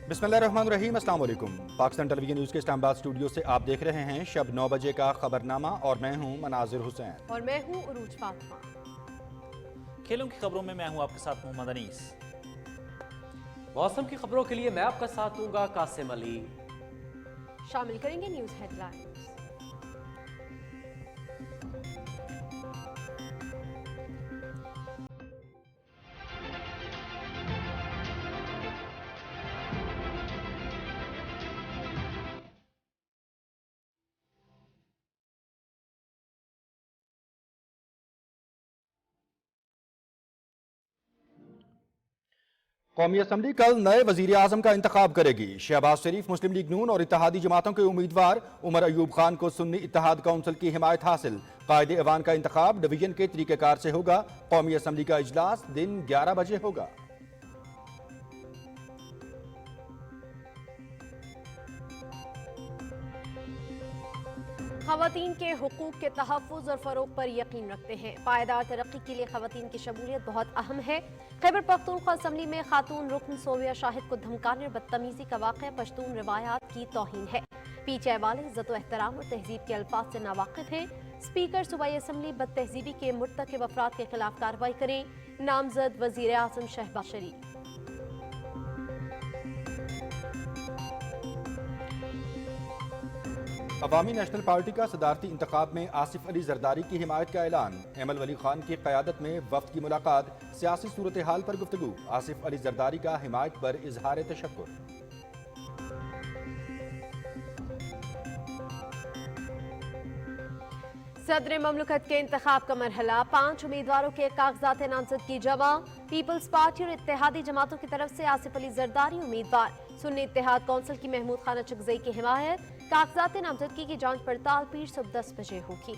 बिस्मिल्लाहिर्रहमानिर्रहीम, अस्सलाम वालेकुम। पाकिस्तान टेलीविजन न्यूज़ के इस्लामाबाद स्टूडियो से आप देख रहे हैं शब 9 बजे का खबरनामा और मैं हूं मनाजिर हुसैन और मैं हूं उरूज फातिमा। खेलों की खबरों में मैं हूं आपके साथ मोहम्मद अनीस। मौसम की खबरों के लिए मैं आपका साथ दूंगा कासिम अली। शामिल करेंगे न्यूज़ हेडलाइंस। कौमी असम्बली कल नए वजीर आजम का इंतखाब करेगी। शहबाज शरीफ मुस्लिम लीग नून और इत्तेहादी जमातों के उम्मीदवार उमर अयूब खान को सुन्नी इत्तेहाद काउंसिल की हिमायत हासिल। कायदे ऐवान का इंतखाब डिवीजन के तरीक़ेकार से होगा। कौमी असम्बली का इजलास दिन 11 बजे होगा। खवातीन के हुकूक के तहफ़्फ़ुज़ और फ़रोग़ पर यकीन रखते हैं। पायदार तरक्की के लिए खवातीन की शमूलियत बहुत अहम है। खैबर पख्तूनख्वा असम्बली में खातून रुकन सोविया शाहिद को धमकाने और बदतमीजी का वाक़या पश्तून रिवायात की तौहीन है। पीछे वाले इज़्ज़त व एहतराम और तहजीब के अल्फाज से नावाकिफ़ हैं। स्पीकर सूबाई असम्बली बदतहजीबी के मुर्तकिब अफराद के खिलाफ कार्रवाई करें। नामजद वज़ीर आज़म शहबाज शरीफ। अवामी नेशनल पार्टी का सदारती इंतखाब में आसिफ अली जरदारी की हिमायत का ऐलान। एमल वली खान की क़यादत में वफ्द की मुलाकात। सियासी सूरत हाल पर गुफ्तगू। आसिफ अली जरदारी का हिमायत पर इजहार तशक्कुर। सदर ममलकत के इंतखाब का मरहला। 5 उम्मीदवारों के कागजात नामजदगी जमा। पीपल्स पार्टी और इत्तेहादी जमातों की तरफ से आसिफ अली जरदारी उम्मीदवार। सुन्नी इत्तेहाद काउंसिल की महमूद खान चकजई की हिमायत। कागजात नामजदगी की जांच पड़ताल पीर सुबह 10 बजे होगी।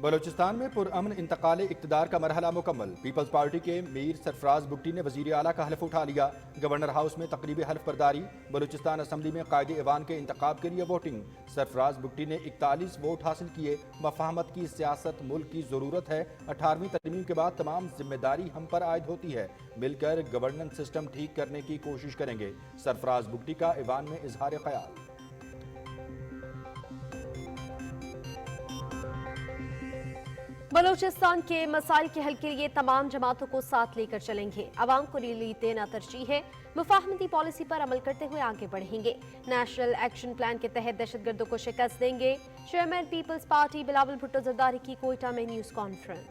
बलोचिस्तान में पुरअमन इंतकाल इक़्तिदार का मरहला मुकम्मल। पीपल्स पार्टी के मीर सरफराज बुगटी ने वज़ीर आला का हल्फ उठा लिया। गवर्नर हाउस में तकरीब हल्फ बर्दारी। बलोचिस्तान असम्बली में कायदे ऐवान के इंतखाब के लिए वोटिंग। सरफराज बुगटी ने 41 वोट हासिल किए। मफाहमत की सियासत मुल्क की ज़रूरत है। 18वीं तरमीम के बाद तमाम जिम्मेदारी हम पर आयद होती है। मिलकर गवर्नेंस सिस्टम ठीक करने की कोशिश करेंगे। सरफराज बुगटी का ऐवान में इजहार ख्याल। बलूचिस्तान के मसाइल के हल के लिए तमाम जमातों को साथ लेकर चलेंगे। अवाम को रिलीफ देना तरजीह है। मुफाहमती पॉलिसी पर अमल करते हुए आगे बढ़ेंगे। नेशनल एक्शन प्लान के तहत दहशतगर्दों को शिकस्त देंगे। Chairman peoples Party Bilawal Bhutto Zardari की कोयटा में न्यूज कॉन्फ्रेंस।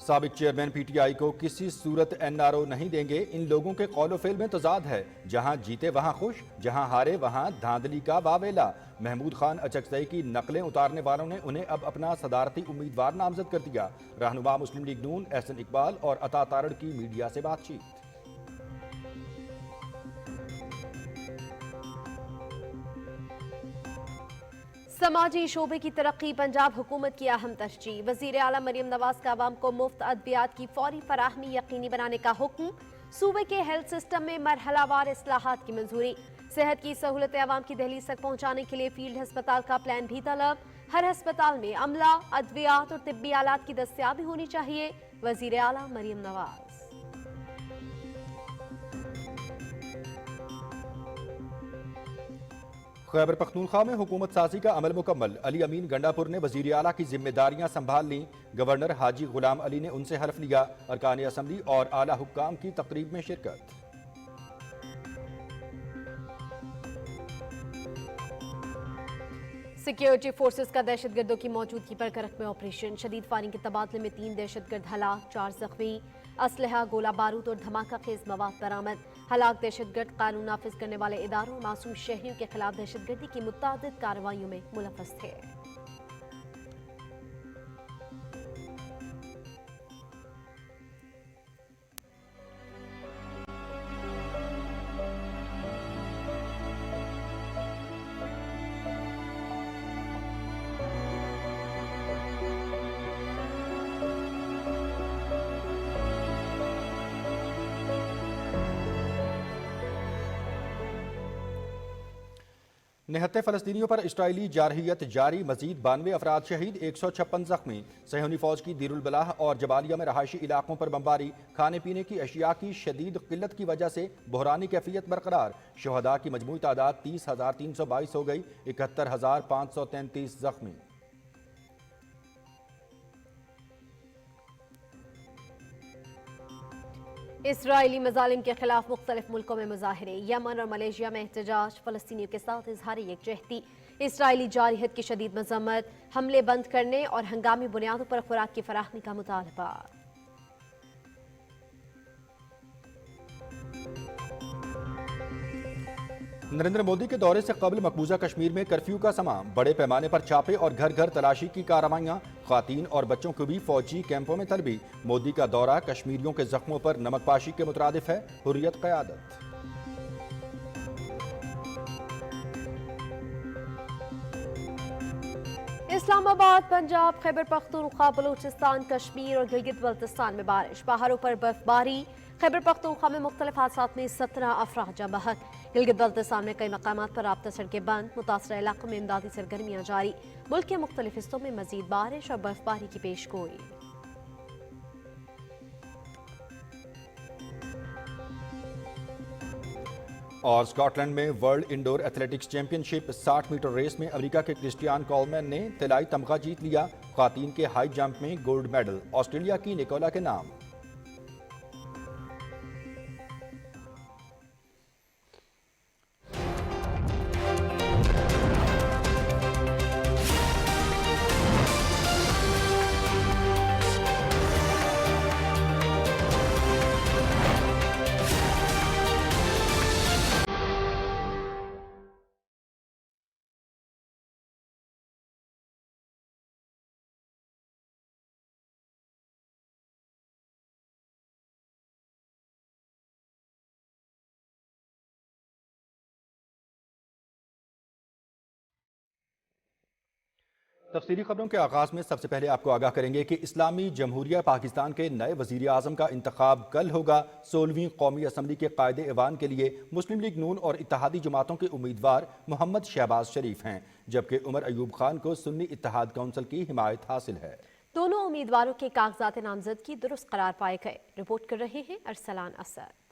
साबिक चेयरमैन पीटीआई को किसी सूरत एनआरओ नहीं देंगे। इन लोगों के कौलो फेल में तजाद है। जहां जीते वहां खुश, जहां हारे वहां धांधली का वावेला। महमूद खान अचकजई की नकलें उतारने वालों ने उन्हें अब अपना सदारती उम्मीदवार नामजद कर दिया। रहनुमा मुस्लिम लीग नून एहसन इकबाल और अता तारड़ की मीडिया से बातचीत। समाजी शोबे की तरक्की पंजाब हुकूमत की अहम तरजीह। वजीर आला मरियम नवाज का आवाम को मुफ्त अद्वियात की फौरी फराहमी यकीनी बनाने का हुक्म। सूबे के हेल्थ सिस्टम में मरहलावार इस्लाहात की मंजूरी। सेहत की सहूलतें आवाम की दहलीज तक पहुँचाने के लिए फील्ड अस्पताल का प्लान भी तलब। हर अस्पताल में अमला, अद्वियात और तिब्बी आलात की दस्तियाबी होनी चाहिए। वजीर आला मरियम नवाज। खैबर पख्तूनख्वा में हुकूमत साजी का अमल मुकम्मल। अली अमीन गंडापुर ने वजीर आला की जिम्मेदारियां संभाल लीं। गवर्नर हाजी गुलाम अली ने उनसे हल्फ लिया। अरकान असम्बली और आला हुक्काम की तकरीब में शिरकत। सिक्योरिटी फोर्सेस का दहशतगर्दों की मौजूदगी पर करक में ऑपरेशन। शदीद फायरिंग के तबादले में 3 दहशतगर्द हलाक, 4 जख्मी। असलहा, गोला बारूद और धमाका खेज मवाद बरामद। हलाक दहशतगर्द कानून नाफिज करने वाले इदारों और मासूम शहरियों के खिलाफ दहशतगर्दी की मुतअद्दिद कार्रवाइयों में मुलव्वस थे। निहत्ते फ़लस्तीनियों पर इसराइली जारहियत जारी, मजीद 92 अफराद शहीद, 156 जख्मी। सहूनी फौज की दीरुल बलाह और जबालिया में रहायशी इलाकों पर बमबारी, खाने पीने की अशिया की शदीद किल्लत की वजह से बहरानी कैफियत बरकरार। शुहदा की मजमूई तादाद 30,322 हो गई, 71,533 जख्मी। इसराइली मजालिम के खिलाफ मुख्तलिफ मुल्कों में मुजाहरे, यमन और मलेशिया में एहतजाज, फ़लस्तीनियों के साथ इजहार यकजहती। इसराइली जारहियत की शदीद मजम्मत, हमले बंद करने और हंगामी बुनियादों पर खुराक की फराहमी का मुतालबा। नरेंद्र मोदी के दौरे से कबल मकबूजा कश्मीर में कर्फ्यू का समा, बड़े पैमाने पर छापे और घर घर तलाशी की कार्रवाइयां, ख़वातीन और बच्चों को भी फौजी कैंपों में तलबी। मोदी का दौरा कश्मीरियों के जख्मों पर नमकपाशी के मुतरादिफ है, हुर्रियत क़यादत। इस्लामाबाद, पंजाब, खैबर पख्तूनख्वा, बलूचिस्तान, कश्मीर और गिलगित बल्तिस्तान में बारिश, पहाड़ों पर बर्फबारी। खैबर पख्तूनख्वा में मुख्तलिफ हादसात में 17 अफराद जाँ बहक। गिलगित बल्तिस्तान में कई मकामात पर राब्ता सड़कें बंद, मुतासरा इलाकों में इमदादी सरगर्मियाँ जारी। मुल्क के मुख्तलिफ हिस्सों में मजीद बारिश और बर्फबारी की पेशगोई। और स्कॉटलैंड में world indoor athletics championship 60 metre race में अमेरिका के क्रिस्टियान कोलमैन ने तिलाई तमगा जीत लिया। ख़वातीन के हाई जंप में गोल्ड मेडल ऑस्ट्रेलिया की निकोला के नाम। तफसीली खबरों के आगाज में सबसे पहले आपको आगाह करेंगे कि इस्लामी जमहूरिया पाकिस्तान के नए वजीर आजम का इंतखाब कल होगा। 16वीं कौमी असम्बली के कायदे ऐवान के लिए मुस्लिम लीग नून और इत्तेहादी जमातों के उम्मीदवार मोहम्मद शहबाज शरीफ हैं, जबकि उमर अयूब खान को सुन्नी इत्तेहाद काउंसिल की हिमायत हासिल है। दोनों उम्मीदवारों के कागजात नामजदगी दुरुस्त करार पाए गए। रिपोर्ट कर रहे हैं अरसलान असद।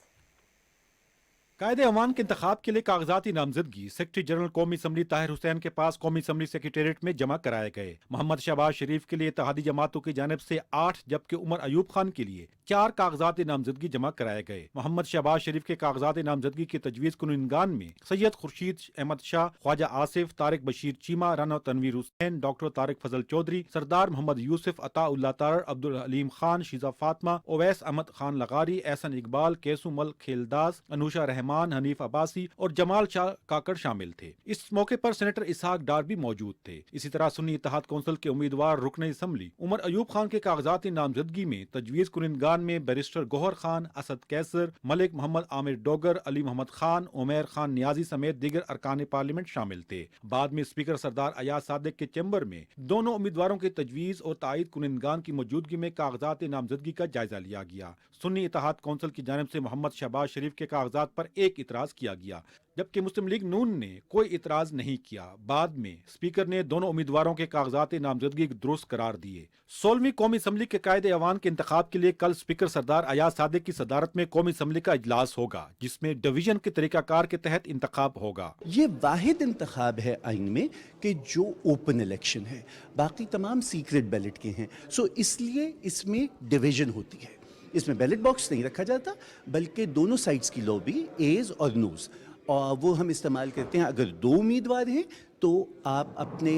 कायदे अवान के इंतखाब के लिए कागजाती नामजदगी सेक्रेटरी जनरल कौमी असम्बली ताहिर हुसैन के पास कौमी असम्बली सेक्रेटेरिएट में जमा कराए गए। मोहम्मद शहबाज शरीफ के लिए इत्तेहादी जमातों की जानिब से 8 जबकि उमर अयूब खान के लिए 4 कागजाती नामजदगी जमा कराए गए। मोहम्मद शहबाज शरीफ के कागजाती नामजदगी की तजवीज़ कुनगान में सैयद खुर्शीद अहमद शाह, ख्वाजा आसिफ, तारिक बशीर चीमा, राना तनवीर हुसैन, डॉक्टर तारिक फजल चौधरी, सरदार मोहम्मद यूसुफ, अताउल्लाह तारर, अब्दुल हलीम खान, शीजा फातिमा, ओवैस अहमद खान लगारी, एहसन इकबाल, केसू मल खेलदास, अनूशा रहमान, हनीफ अब्बासी और जमाल शाह काकड़ शामिल थे। इस मौके पर सेनेटर इसहाक डार भी मौजूद थे। इसी तरह सुन्नी इत्तेहाद काउंसिल के उम्मीदवार रुकन असम्बली उमर अयूब खान के कागजाती नामजदगी में तजवीज़ कुनगान में बैरिस्टर गौहर खान, असद कैसर, मलिक मोहम्मद आमिर डोगर, अली मोहम्मद खान, उमैर खान नियाजी समेत दीगर अरकान पार्लियामेंट शामिल थे। बाद में स्पीकर सरदार अयाज सादिक के चैम्बर में दोनों उम्मीदवारों के तजवीज़ और तायद कुनगान की मौजूदगी में कागजात नामजदगी का जायजा लिया गया। सुन्नी इत्तेहाद काउंसिल की जानिब से मोहम्मद शहबाज शरीफ के कागजात पर एक इतराज किया गया, जबकि मुस्लिम लीग नून ने कोई इतराज नहीं किया। बाद में स्पीकर ने दोनों उम्मीदवारों के कागजात नामजदगी दुरुस्त करार दिए। 16वीं कौमी असम्बली के कायदे अवान के इंतखाब के लिए कल स्पीकर सरदार अयाज सादिक की सदारत में कौमी असम्बली का इजलास होगा, जिसमें डिवीजन के तरीकाकार के तहत इंतखाब होगा। ये वाहिद इंतखाब है आइन में कि जो ओपन इलेक्शन है, बाकी तमाम सीक्रेट बैलेट के हैं। सो इसलिए इसमें डिवीजन होती है। इसमें बैलेट बॉक्स नहीं रखा जाता, बल्कि दोनों साइड्स की लॉबी एज और नोज, और वो हम इस्तेमाल करते हैं। अगर 2 उम्मीदवार हैं तो आप अपने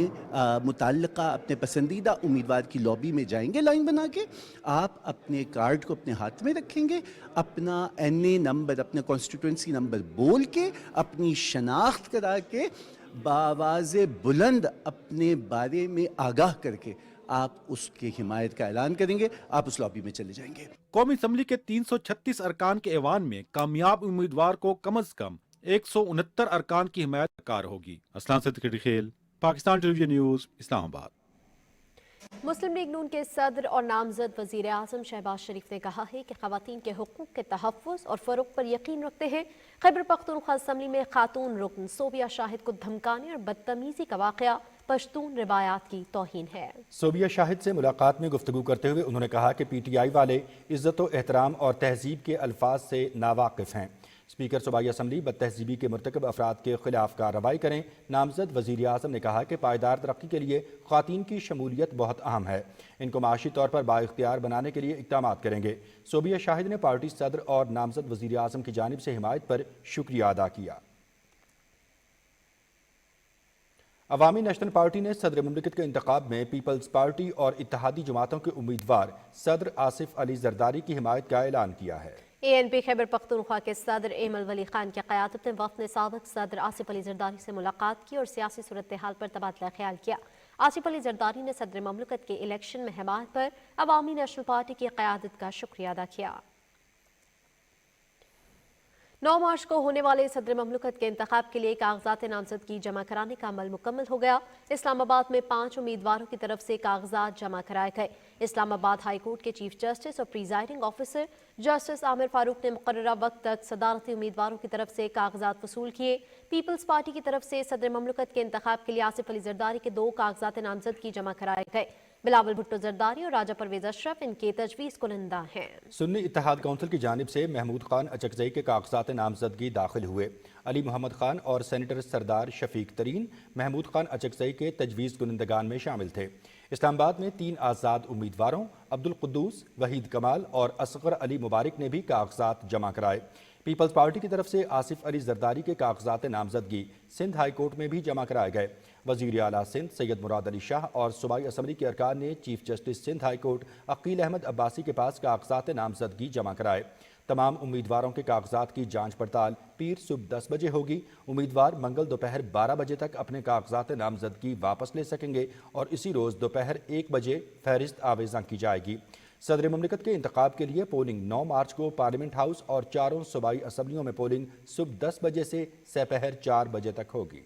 मुताल्लिका अपने पसंदीदा उम्मीदवार की लॉबी में जाएंगे लाइन बना के, आप अपने कार्ड को अपने हाथ में रखेंगे, अपना NA नंबर, अपना कॉन्स्टिट्यूंसी नंबर बोल के, अपनी शनाख्त करा के, बावाज़े बुलंद अपने बारे में आगाह करके आप उसके हिमायत का ऐलान करेंगे, आप उस लॉबी में चले जाएंगे। कौमी असम्बली के 336 अरकान के ऐवान में कामयाब उम्मीदवार को कम अज कम 169 अरकान की हिमायत कार होगी। असलान सदकी खेल, पाकिस्तान टेलीविजन न्यूज, इस्लामाबाद। मुस्लिम लीग नून के सदर और नामजद वजीर आजम शहबाज शरीफ ने कहा है कि खवातीन के हुकूक के तहफ़्फ़ुज़ और फ़रोग़ पर यकीन रखते हैं। खैबर पख्तूनख्वा असम्बली में खातून रुकन सोबिया शाहिद को धमकाने और बदतमीज़ी का वाक़या पश्तून रिवायात की तौहीन है। सोबिया शाहिद से मुलाकात में गुफ्तगू करते हुए उन्होंने कहा कि PTI वाले इज़्ज़त व एहतराम और तहजीब के अल्फाज से नावाकिफ़ हैं। स्पीकर सूबाई असम्बली बदतहजीबी के मुर्तकब अफराद के खिलाफ कार्रवाई करें। नामजद वज़ीर आज़म ने कहा कि पायदार तरक्की के लिए ख़वातीन की शमूलियत बहुत अहम है, इनको माशी तौर पर बाइख्तियार बनाने के लिए इक़दामात करेंगे। सोबिया शाहिद ने पार्टी सदर और नामजद वज़ीर आज़म की जानिब से हिमायत पर शुक्रिया अदा किया। अवामी नेशनल पार्टी ने सदर मुमलिकत के इंतखाब में पीपल्स पार्टी और इत्तेहादी जमातों के उम्मीदवार सदर आसिफ अली जरदारी की हिमायत का ऐलान किया है। ANP खैबर पख्तूनख्वा के सदर एमल वली खान की क़यादत में वफ़द ने साबिक़ सदर आसिफ अली जरदारी से मुलाकात की और सियासी सूरत हाल पर तबादला ख्याल किया। आसिफ अली जरदारी ने सदर मुमलिकत के इलेक्शन में हिमायत पर अवामी नेशनल पार्टी की क़यादत का शुक्रिया अदा किया। 9 मार्च को होने वाले सदर मुमलिकत के इंतखाब के लिए कागजात नामजदगी जमा कराने का अमल मुकम्मल हो गया। इस्लामाबाद में 5 उम्मीदवारों की तरफ से कागजात जमा कराए गए। इस्लामाबाद हाई कोर्ट के चीफ जस्टिस और presiding officer justice Aamir Farooq ने मुकर्ररा वक्त तक सदारती उम्मीदवारों की तरफ से कागजात वसूल किए। पीपल्स पार्टी की तरफ से सदर मुमलिकत के इंतखाब के लिए आसिफ अली जरदारी के 2 कागजात नामजदगी जमा कराए गए। बिलावल भुट्टो जरदारी और राजा परवेज अशरफ इनके तजवीज़ कुनंदा हैं। सुन्नी इत्तेहाद कौंसिल की जानिब से महमूद खान अचकजई के कागजात नामजदगी दाखिल हुए। अली मोहम्मद खान और सेनेटर सरदार शफीक तरीन महमूद खान अचकजई के तजवीज़ कुनंदगान में शामिल थे। इस्लामाबाद में 3 आज़ाद उम्मीदवारों अब्दुल कुद्दूस, वहीद कमाल और असगर अली मुबारक ने भी कागजात जमा कराए। पीपल्स पार्टी की तरफ से आसिफ अली जरदारी के कागजात नामजदगी सिंध हाई कोर्ट में भी जमा कराए गए। वज़ीर आला सिंध सैयद मुराद अली शाह और सूबाई असम्बली के अरकान ने chief justice Sindh high court Aqeel Ahmed Abbasi के पास कागजात नामजदगी जमा कराए। तमाम उम्मीदवारों के कागजात की जांच पड़ताल पीर सुबह 10 बजे होगी। उम्मीदवार मंगल दोपहर 12 बजे तक अपने कागजात नामजदगी वापस ले सकेंगे और इसी रोज़ दोपहर 1 बजे फहरिस्त आवेज़ा की जाएगी। सदर मुमलिकत के इंतखाब के लिए पोलिंग 9 मार्च को पार्लियामेंट हाउस और चारों सूबाई असम्बलियों में पोलिंग सुबह 10 बजे से सपहर 4 बजे तक होगी।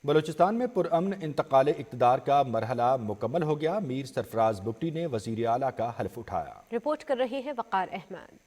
बलूचिस्तान में पुरअमन इंतकाल इक़्तिदार का मरहला मुकम्मल हो गया। मीर सरफराज बुगटी ने वज़ीर आला का हल्फ उठाया। रिपोर्ट कर रहे हैं वक़ार अहमद।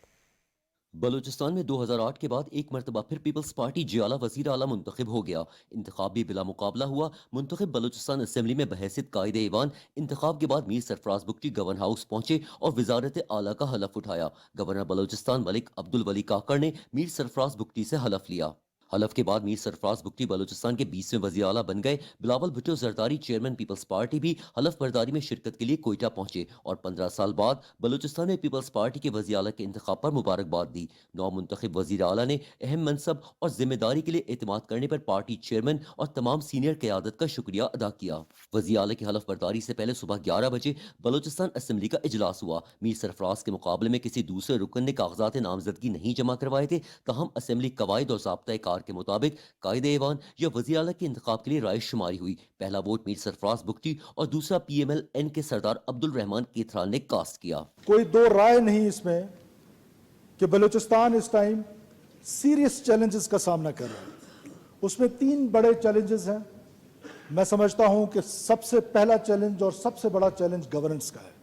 बलूचिस्तान में 2008 के बाद एक मरतबा फिर पीपल्स पार्टी जियाला वज़ीर आला मुंतखब हो गया। इंतखाब भी बिला मुकाबला हुआ। मुंतखब बलूचिस्तान असेंबली में बहैसियत कायदे ईवान इंतखाब के बाद मीर सरफराज बुगटी गवर्नर हाउस पहुंचे और वजारत आला का हलफ उठाया। गवर्नर बलूचिस्तान मलिक अब्दुल वली काकड़ ने मीर सरफराज बुगटी से हलफ लिया। हलफ के बाद मीर सरफराज बुगटी बलूचिस्तान के 20वें वज़ीर आला बन गए। Bilawal Bhutto Zardari chairman peoples Party भी हलफ बर्दारी में शिरकत के लिए कोयटा पहुंचे और 15 साल बाद बलूचिस्तान में पीपल्स पार्टी के वज़ीर आला के इंतखाब पर मुबारकबाद दी। 9 मुंतखब वज़ीर आला ने अहम मनसब और जिम्मेदारी के लिए एतमाद करने पर पार्टी चेयरमैन और तमाम सीनियर क़यादत का शुक्रिया अदा किया। वज़ीर आला की हलफ बर्दारी से पहले सुबह 11 बजे बलूचिस्तान असेंबली का इजलास हुआ। मीर सरफराज के मुकाबले में किसी दूसरे रुकन ने कागजात नामजदगी नहीं जमा करवाए थे, ताहम असेंबली कवायद और ज़ाब्ता कार के मुताबिक कायदे ईवान या वज़ीर आला के इंतखाब के लिए राय शुमारी हुई। पहला वोट मीर सरफराज बुगटी और दूसरा PMLN के सरदार अब्दुल रहमान केथरान ने कास्ट किया। कोई दो राय नहीं इसमें कि बलूचिस्तान इस टाइम सीरियस चैलेंजेस का सामना कर रहा है। उसमें 3 बड़े चैलेंजेस हैं। मैं समझता हूं कि सबसे पहला चैलेंज और सबसे बड़ा चैलेंज गवर्नेंस का है,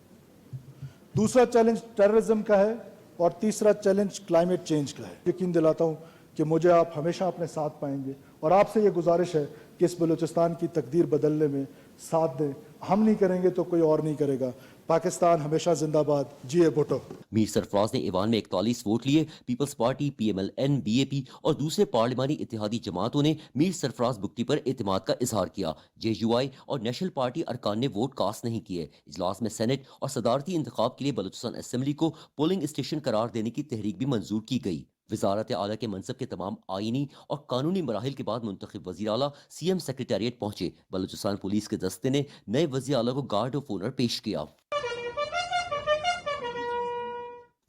दूसरा चैलेंज टेररिज्म का है और तीसरा चैलेंज क्लाइमेट चेंज का है। यकीन दिलाता हूं कि मुझे आप हमेशा अपने साथ पाएंगे और आपसे ये गुजारिश है कि इस बलूचिस्तान की तकदीर बदलने में साथ दें। हम नहीं करेंगे तो कोई और नहीं करेगा। पाकिस्तान हमेशा जिंदाबाद। जिए भुट्टो। मीर सरफराज ने ईवान में 41 वोट लिए। पीपल्स पार्टी, PMLN, BAP और दूसरे पार्लिमानी इत्तेहादी जमातों ने मीर सरफराज बुगटी पर एतमाद का इजहार किया। JUI और नेशनल पार्टी अरकान ने वोट कास्ट नहीं किए। इजलास में सेनेट और सदारती इंतखाब के लिए बलूचिस्तान असेंबली को पोलिंग स्टेशन करार देने की तहरीक भी मंजूर की गई। वजारत आला के मनसब के तमाम आईनी और कानूनी मराहिल के बाद मुंतखब वज़ीर आला CM सेक्रेटेरिएट पहुंचे। बलूचिस्तान पुलिस के दस्ते ने नए वज़ीर आला को गार्ड ऑफ ऑनर पेश किया।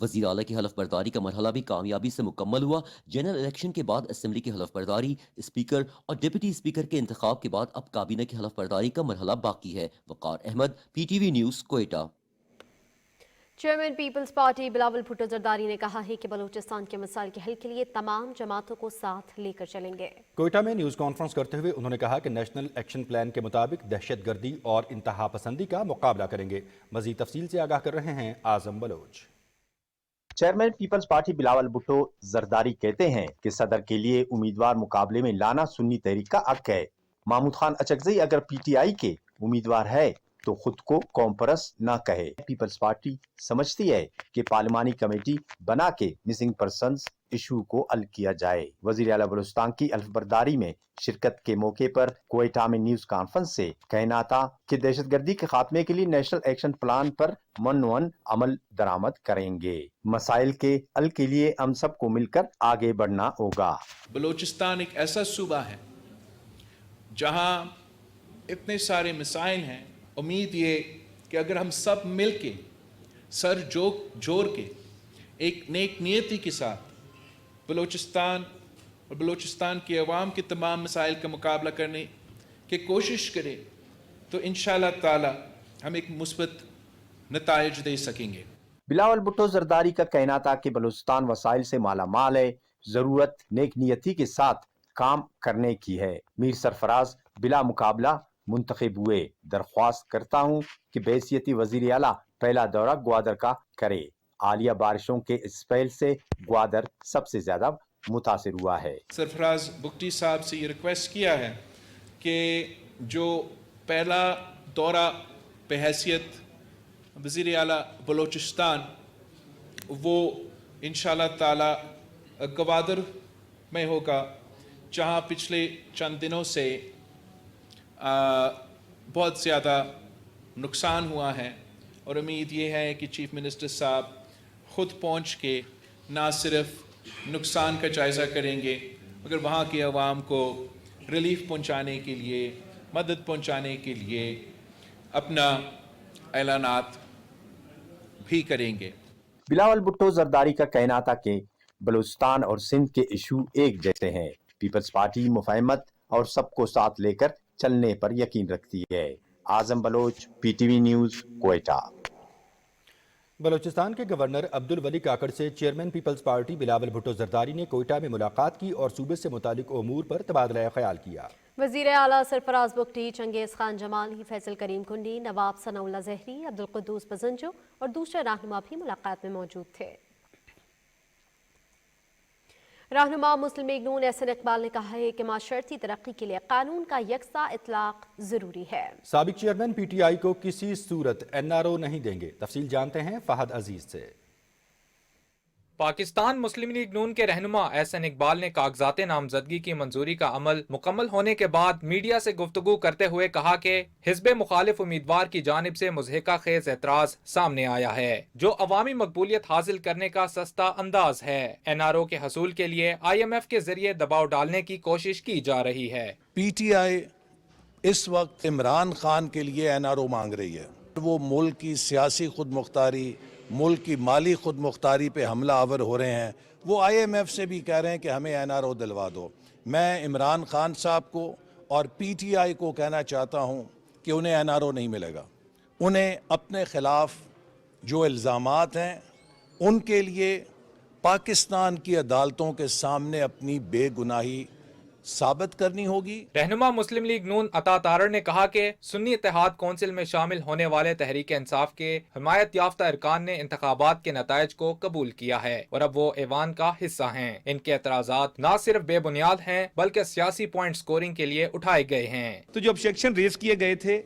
वज़ीर आला की हलफ बर्दारी का मरहला भी कामयाबी से मुकम्मल हुआ। जनरल इलेक्शन के बाद असेंबली की हलफ बर्दारी, स्पीकर और डिप्टी स्पीकर के इंतखाब के बाद अब काबीना की हलफ बर्दारी का मरहला बाकी है। Waqar Ahmed, PTV news, Quetta. Chairman peoples Party Bilawal Bhutto Zardari ने कहा है कि बलूचिस्तान के मसाइल के हल के लिए तमाम जमातों को साथ लेकर चलेंगे। कोयटा में न्यूज़ कॉन्फ्रेंस करते हुए उन्होंने कहा कि नेशनल एक्शन प्लान के मुताबिक दहशतगर्दी और इंतहा पसंदी का मुकाबला करेंगे। मजीद तफसील से आगाह कर रहे हैं Azam Baloch. Chairman peoples Party Bilawal Bhutto Zardari कहते हैं कि सदर के लिए उम्मीदवार मुकाबले में लाना सुन्नी तहरीक का हक है। महमूद खान अचकजई अगर पीटीआई के उम्मीदवार है तो खुद को कौम परस्त ना कहे। पीपल्स पार्टी समझती है कि पार्लिमानी कमेटी बना के मिसिंग पर्सन्स इशू को हल किया जाए। वजीर आला बलूचिस्तान की अल्फबरदारी में शिरकत के मौके पर कोयटा में न्यूज कॉन्फ्रेंस से कहना था कि दहशतगर्दी के खात्मे के लिए नेशनल एक्शन प्लान पर मन अमल दरामद करेंगे। मसाइल के हल के लिए हम सबको मिलकर आगे बढ़ना होगा। बलूचिस्तान एक ऐसा सूबा है जहां इतने सारे मसाइल हैं। उम्मीद ये कि अगर हम सब मिल के सर जोड़ के एक नेक नियति के साथ बलूचिस्तान और बलूचिस्तान की अवाम के तमाम मसाइल का मुकाबला करने की कोशिश करें तो इंशाअल्लाह ताला हम एक मुस्बत नताइज दे सकेंगे। बिलावल भुट्टो जरदारी का कहना था कि बलूचिस्तान वसाइल से माला माल है, जरूरत नेक नियति के साथ काम करने की है। मीर सरफराज बिला मुकाबला मुंतखब हुए। दरख्वास्त करता हूँ कि बैसियती वजीर आला पहला दौरा ग्वादर का करे। आलिया बारिशों के स्पेल से ग्वादर सबसे ज्यादा मुतासिर हुआ है। सरफराज बुगटी साहब से ये रिक्वेस्ट किया है कि जो पहला दौरा बहैसियत वजीर आला बलूचिस्तान वो इंशाअल्लाह ताला ग्वादर में होगा, जहाँ पिछले चंद दिनों से बहुत ज़्यादा नुकसान हुआ है और उम्मीद ये है कि चीफ मिनिस्टर साहब ख़ुद पहुँच के ना सिर्फ नुकसान का जायज़ा करेंगे मगर वहाँ के अवाम को रिलीफ पहुँचाने के लिए, मदद पहुँचाने के लिए अपना ऐलानात भी करेंगे। बिलावल भुट्टो जरदारी का कहना था कि बलूचिस्तान और सिंध के इशू एक जैसे हैं। पीपल्स पार्टी मुफाहमत और सबको साथ लेकर चलने पर यकीन रखती है। Azam Baloch, PTV news, Quetta. बलूचिस्तान के गवर्नर अब्दुल वली काकड़ से chairman peoples Party Bilawal Bhutto Zardari ने कोयटा में मुलाकात की और सूबे से मुतालिक उमूर पर तबादला ख्याल किया। वजीर आला सरफराज बुगटी, चंगेज खान जमाली, फैसल करीम कुंडी, नवाब सनाउल्लाह जहरी, अब्दुल कुद्दूस बजंजो और दूसरे रहनुमा भी मुलाकात में मौजूद थे। रहनुमा मुस्लिम लीग नून एहसन इकबाल ने कहा है कि माशरती तरक्की के लिए कानून का यकसा इतलाक जरूरी है। साबिक चेयरमैन पीटीआई को किसी सूरत एनआरओ नहीं देंगे। तफसील जानते हैं फहद अजीज से। पाकिस्तान मुस्लिम लीग नून के रहनुमा एहसन इकबाल ने कागजात नामजदगी की मंजूरी का अमल मुकम्मल होने के बाद मीडिया से गुफ्तगू करते हुए कहा कि हिज़्ब मुखालिफ उम्मीदवार की जानिब से मुज़हिका खेज एतराज सामने आया है जो अवामी मकबूलियत हासिल करने का सस्ता अंदाज है। एनआरओ के हसूल के लिए IMF के जरिए दबाव डालने की कोशिश की जा रही है। PTI इस वक्त इमरान खान के लिए एनआरओ मांग रही है। वो मुल्क की सियासी खुद मुख्तारी, मुल्क की माली खुद मुख्तारी पे हमला आवर हो रहे हैं। वो IMF से भी कह रहे हैं कि हमें एनआरओ दिलवा दो। मैं इमरान खान साहब को और PTI को कहना चाहता हूँ कि उन्हें एनआरओ नहीं मिलेगा। उन्हें अपने खिलाफ जो इल्ज़ामात हैं उनके लिए पाकिस्तान की अदालतों के सामने अपनी बेगुनाही साबित करनी होगी। रहनुमा मुस्लिम लीग नून अता तारड़ ने कहा कि सुन्नी इत्तेहाद कौंसिल में शामिल होने वाले तहरीक इंसाफ के हिमायत याफ्ता अरकान ने इंतखाबात के नताइज को कबूल किया है और अब वो ऐवान का हिस्सा हैं। इनके एतराजात न सिर्फ बेबुनियाद हैं बल्कि सियासी पॉइंट स्कोरिंग के लिए उठाए गए हैं। तो जो ऑब्जेक्शन रेज किए गए थे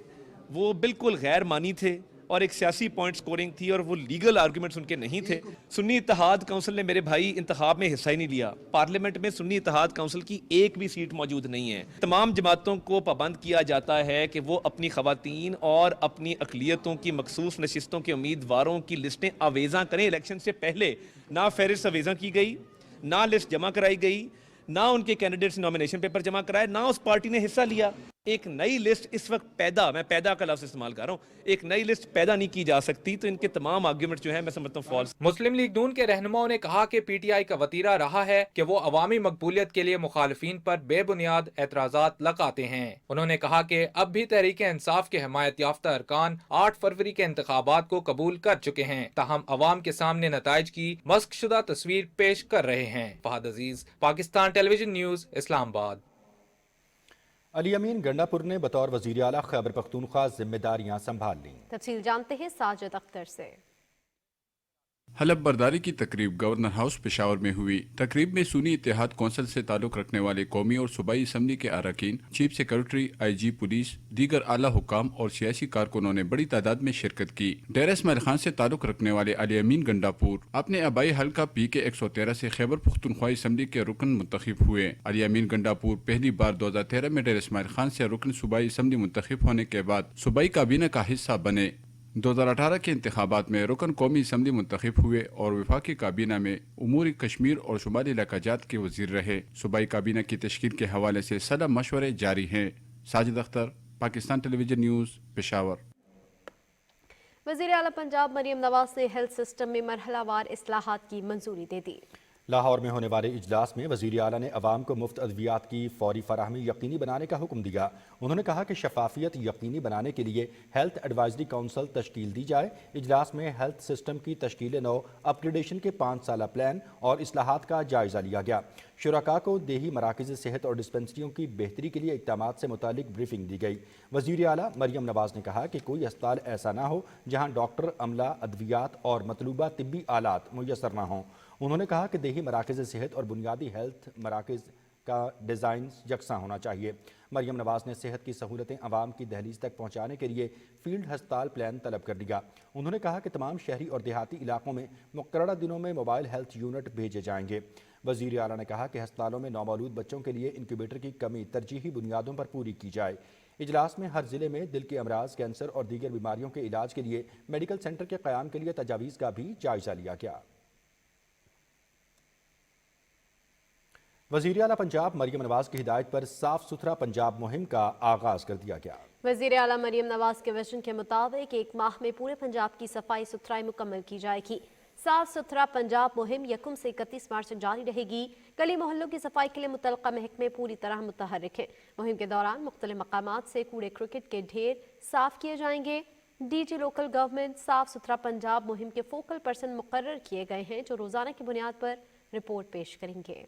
वो बिल्कुल गैर मानी थे और एक सियासी पॉइंट स्कोरिंग थी और वो लीगल आर्गुमेंट्स उनके नहीं थे। सुन्नी इत्तेहाद काउंसिल ने मेरे भाई इंतखाब में हिस्सा ही नहीं लिया। पार्लियामेंट में सुन्नी इत्तेहाद काउंसिल की एक भी सीट मौजूद नहीं है। तमाम जमातों को पाबंद किया जाता है कि वो अपनी खवातीन और अपनी अकलियतों की मखसूस नशिस्तों के उम्मीदवारों की लिस्टें आवेज़ा करें। इलेक्शन से पहले ना फहरिस्त आवेज़ा की गई, ना लिस्ट जमा कराई गई, ना उनके कैंडिडेट्स नॉमिनेशन पेपर जमा कराए, ना उस पार्टी ने हिस्सा लिया। ایک نئی لسٹ اس وقت میں پیدا کا لفظ استعمال کر رہا ہوں، ایک نئی لسٹ پیدا نہیں کی جا سکتی، تو ان کے تمام آرگیومنٹ جو ہیں میں سمجھتا ہوں فالس۔ مسلم لیگ نون کے رہنماؤں نے کہا کہ پی ٹی آئی کا وتیرہ رہا ہے کہ وہ عوامی مقبولیت کے لیے مخالفین پر بے بنیاد اعتراضات لگاتے ہیں۔ انہوں نے کہا کہ اب بھی تحریک انصاف کے حمایت یافتہ ارکان 8 فروری کے انتخابات کو قبول کر چکے ہیں، تاہم عوام کے سامنے نتائج کی مسخ شدہ تصویر پیش کر رہے ہیں۔ فہد عزیز، پاکستان ٹیلی ویژن نیوز، اسلام آباد۔ علی امین گنڈا پور نے بطور وزیر اعلیٰ خیبر پختونخوا ذمہ داریاں سنبھال لیں۔ تفصیل جانتے ہیں ساجد اختر سے۔ حلف برداری کی تقریب گورنر ہاؤس پشاور میں ہوئی۔ تقریب میں سنی اتحاد کونسل سے تعلق رکھنے والے قومی اور صوبائی اسمبلی کے اراکین، چیف سیکرٹری، آئی جی پولیس، دیگر اعلیٰ حکام اور سیاسی کارکنوں نے بڑی تعداد میں شرکت کی۔ ڈیرہ اسماعیل خان سے تعلق رکھنے والے علی امین گنڈا پور اپنے آبائی حلقہ پی کے 113 سے خیبر پختونخوا اسمبلی کے رکن منتخب ہوئے۔ علی امین گنڈا پور پہلی بار 2013 میں ڈیرہ اسماعیل خان سے رکن صوبائی اسمبلی منتخب ہونے کے بعد صوبائی کابینہ کا حصہ بنے۔ 2018 کے انتخابات میں رکن قومی اسمبلی منتخب ہوئے اور وفاقی کابینہ میں امور کشمیر اور شمالی علاقہ جات کے وزیر رہے۔ صوبائی کابینہ کی تشکیل کے حوالے سے صلاح مشورے جاری ہیں۔ ساجد اختر، پاکستان ٹیلی ویژن نیوز، پشاور۔ وزیر اعلیٰ پنجاب مریم نواز نے ہیلتھ سسٹم میں مرحلہ وار اصلاحات کی منظوری دے دی۔ لاہور میں ہونے والے اجلاس میں وزیر اعلیٰ نے عوام کو مفت ادویات کی فوری فراہمی یقینی بنانے کا حکم دیا۔ انہوں نے کہا کہ شفافیت یقینی بنانے کے لیے ہیلتھ ایڈوائزری کونسل تشکیل دی جائے۔ اجلاس میں ہیلتھ سسٹم کی تشکیل نو، اپ گریڈیشن کے 5 سالہ پلان اور اصلاحات کا جائزہ لیا گیا۔ شرکاء کو دیہی مراکز صحت اور ڈسپنسریوں کی بہتری کے لیے اقدامات سے متعلق بریفنگ دی گئی۔ وزیر اعلیٰ مریم نواز نے کہا کہ کوئی اسپتال ایسا نہ ہو جہاں ڈاکٹر، عملہ، ادویات اور مطلوبہ طبی آلات میسر نہ ہوں۔ انہوں نے کہا کہ دیہی مراکز صحت اور بنیادی ہیلتھ مراکز کا ڈیزائن یکساں ہونا چاہیے۔ مریم نواز نے صحت کی سہولتیں عوام کی دہلیز تک پہنچانے کے لیے فیلڈ ہسپتال پلان طلب کر دیا۔ انہوں نے کہا کہ تمام شہری اور دیہاتی علاقوں میں مقررہ دنوں میں موبائل ہیلتھ یونٹ بھیجے جائیں گے۔ وزیر اعلیٰ نے کہا کہ ہسپتالوں میں نومولود بچوں کے لیے انکیوبیٹر کی کمی ترجیحی بنیادوں پر پوری کی جائے۔ اجلاس میں ہر ضلع میں دل کے امراض، کینسر اور دیگر بیماریوں کے علاج کے لیے میڈیکل سینٹر کے قیام کے لیے تجاویز کا بھی جائزہ لیا گیا۔ وزیر اعلیٰ پنجاب مریم نواز کی ہدایت پر صاف ستھرا پنجاب مہم کا آغاز کر دیا گیا۔ وزیر اعلیٰ مریم نواز کے ویژن کے مطابق 1 ماہ میں پورے پنجاب کی صفائی ستھرائی مکمل کی جائے گی۔ صاف ستھرا پنجاب مہم 1 سے 31 مارچ تک جاری رہے گی۔ گلی محلوں کی صفائی کے لیے متعلقہ محکمے پوری طرح متحرک ہیں۔ مہم کے دوران مختلف مقامات سے کوڑے کرکٹ کے ڈھیر صاف کیے جائیں گے۔ ڈی جی لوکل گورنمنٹ صاف ستھرا پنجاب مہم کے فوکل پرسن مقرر کیے گئے ہیں جو روزانہ کی بنیاد پر رپورٹ پیش کریں گے۔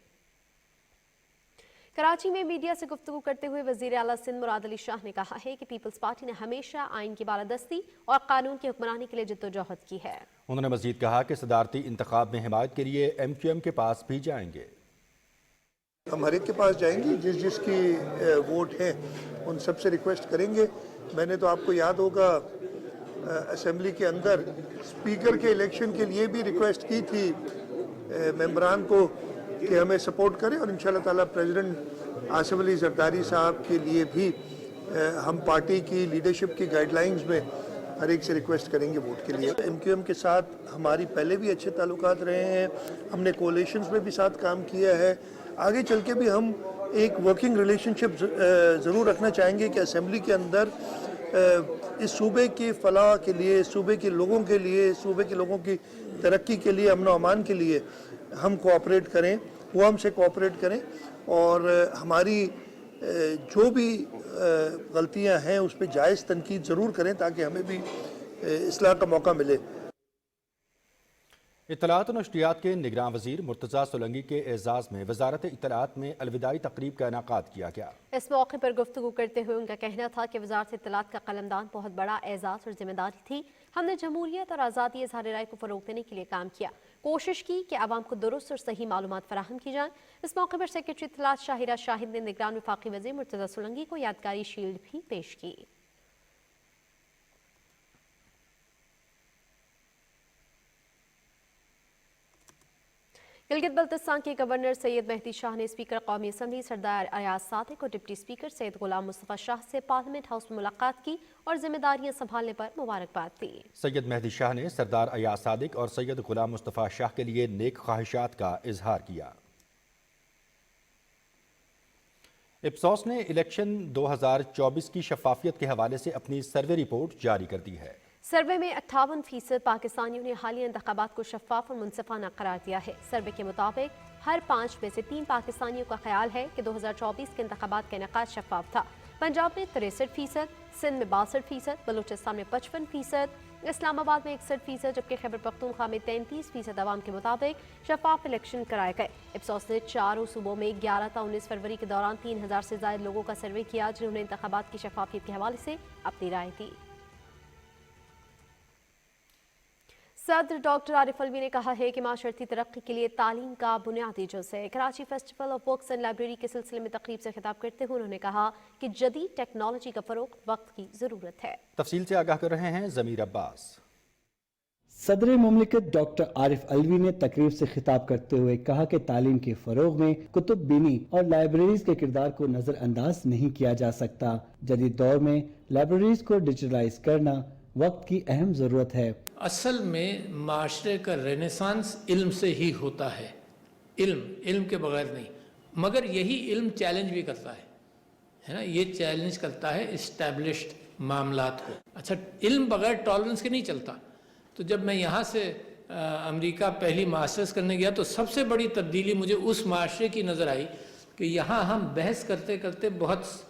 کراچی میں میڈیا سے گفتگو کرتے ہوئے وزیر اعلیٰ سندھ مراد علی شاہ نے کہا ہے کہ پیپلز پارٹی نے ہمیشہ آئین کی بالادستی اور قانون کی حکمرانی کے لیے جدوجہد کی ہے۔ انہوں نے مزید کہا کہ صدارتی انتخاب میں حمایت کے لیے ایم کیو ایم کے پاس بھی جائیں گے۔ ہم ہر ایک کے پاس جائیں گے، جس کی ووٹ ہیں ان سب سے ریکویسٹ کریں گے۔ میں نے تو آپ کو یاد ہوگا اسمبلی کے اندر اسپیکر کے الیکشن کے لیے بھی ریکویسٹ کی تھی ممبران کو کہ ہمیں سپورٹ کریں، اور انشاءاللہ تعالیٰ پریزیڈنٹ آصف علی زرداری صاحب کے لیے بھی ہم پارٹی کی لیڈرشپ کی گائیڈ لائنز میں ہر ایک سے ریکویسٹ کریں گے ووٹ کے لیے۔ ایم کیو ایم کے ساتھ ہماری پہلے بھی اچھے تعلقات رہے ہیں، ہم نے کولیشنز میں بھی ساتھ کام کیا ہے، آگے چل کے بھی ہم ایک ورکنگ ریلیشن شپ ضرور رکھنا چاہیں گے کہ اسمبلی کے اندر اس صوبے کی فلاح کے لیے، صوبے کے لوگوں کے لیے، صوبے کے لوگوں کی ترقی کے لیے، امن و امان کے لیے ہم کوآپریٹ کریں، وہ ہم سے کوآپریٹ کریں، اور ہماری جو بھی غلطیاں ہیں اس پہ جائز تنقید ضرور کریں تاکہ ہمیں بھی اصلاح کا موقع ملے۔ اطلاعات و نشریات کے نگراں وزیر مرتضیٰ سولنگی کے اعزاز میں وزارت اطلاعات میں الوداعی تقریب کا انعقاد کیا گیا۔ اس موقع پر گفتگو کرتے ہوئے ان کا کہنا تھا کہ وزارت اطلاعات کا قلمدان بہت بڑا اعزاز اور ذمہ داری تھی۔ ہم نے جمہوریت اور آزادی اظہار رائے کو فروغ دینے کے لیے کام کیا، کوشش کی کہ عوام کو درست اور صحیح معلومات فراہم کی جائیں۔ اس موقع پر سیکرٹری اطلاعات شاہرہ شاہد نے نگران وفاقی وزیر مرتضیٰ سولنگی کو یادگاری شیلڈ بھی پیش کی۔ گلگت بلتستان کے گورنر سید مہدی شاہ نے اسپیکر قومی اسمبلی سردار ایاز صادق اور ڈپٹی اسپیکر سید غلام مصطفیٰ شاہ سے پارلیمنٹ ہاؤس میں ملاقات کی اور ذمہ داریاں سنبھالنے پر مبارکباد دی۔ سید مہدی شاہ نے سردار ایاز صادق اور سید غلام مصطفیٰ شاہ کے لیے نیک خواہشات کا اظہار کیا۔ इप्सॉस ने इलेक्शन 2024 की शफाफियत के हवाले से अपनी सर्वे रिपोर्ट जारी कर दी है। सर्वे में 58% पाकिस्तानियों ने हालिया इंतखाबात को शफाफ और मुनसिफाना करार दिया है। सर्वे के मुताबिक हर 5 में से 3 पाकिस्तानियों का ख्याल है कि 2024 के इंतखाबात का इनेकाद शफाफ था। पंजाब में 63%, सिंध में 62%, बलूचिस्तान में 55%, इस्लामाबाद में 61%, जबकि खैबर पख्तूनख्वा में 33% अवाम के मुताबिक शफाफ इलेक्शन कराए गए। इप्सॉस ने 4 सूबों में 11 ta 19 फरवरी के दौरान 3000 से ज्यादा लोगों का सर्वे किया, जिन्होंने इंतखाबात की शफाफियत के हवाले से अपनी राय दी। सदर डॉक्टर आरिफ अलवी ने कहा है कि माशरती तरक्की के लिए तालीम का बुनियादी जुज़ है। Karachi festival of books and library के सिलसिले में तकरीब से खिताब करते हुए उन्होंने कहा कि जदीद टेक्नोलॉजी का फरोग वक्त की ज़रूरत है। तफसील से आगाह कर रहे हैं ज़मीर अब्बास। सदर मुमलिकत डॉक्टर आरिफ अलवी ने तकरीब से खिताब करते हुए कहा कि तालीम के फरोग में कुतुब बीनी और लाइब्रेरीज के किरदार को नज़रअंदाज नहीं किया जा सकता। जदीद दौर में लाइब्रेरीज को डिजिटलाइज करना वक्त की अहम ज़रूरत है। असल में माशरे का रेनेसांस इल्म से ही होता है, इल्म के बगैर नहीं। मगर यही इल्म चैलेंज भी करता है ना, ये चैलेंज करता है इस्टेब्लिश्ड मामलात को। अच्छा, इल्म बगैर टॉलरेंस के नहीं चलता। तो जब मैं यहाँ से अमेरिका पहली मास्टर्स करने गया तो सबसे बड़ी तब्दीली मुझे उस माशरे की नज़र आई कि यहाँ हम बहस करते करते बहुत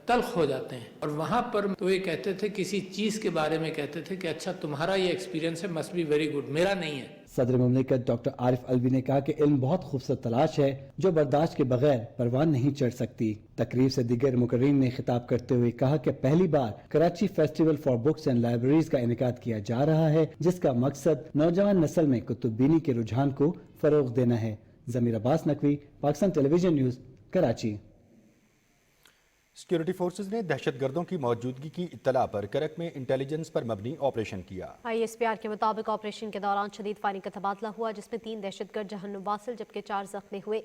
तल्ख हो जाते हैं। और वहाँ पर तो ये कहते थे, किसी चीज़ के बारे में कहते थे कि अच्छा तुम्हारा ये एक्सपीरियंस है, मस्ट बी वेरी गुड, मेरा नहीं है। सदर मुमलिकत डॉक्टर आरिफ अलवी ने कहा कि इल्म बहुत खूबसूरत तलाश है जो बर्दाश्त के बगैर परवान नहीं चढ़ सकती। तकरीब से दीगर मुकर्रीन ने खिताब करते हुए कहा कि पहली बार Karachi festival for books and libraries का इनेकाद किया जा रहा है, जिसका मकसद नौजवान नस्ल में कुतुबीनी के रुझान को फरोग देना है। Zameer Abbas Naqvi, Pakistan television news, Karachi. Security forces ने दहशतगर्दों की मौजूदगी की इत्तला पर करक में इंटेलिजेंस पर मबनी ऑपरेशन किया। ISPR के मुताबिक ऑपरेशन के दौरान शदीद फायरिंग का तबादला हुआ, जिसमें 3 दहशतगर्द जहन्नुम वासिल जबकि 4 जख्मी हुए।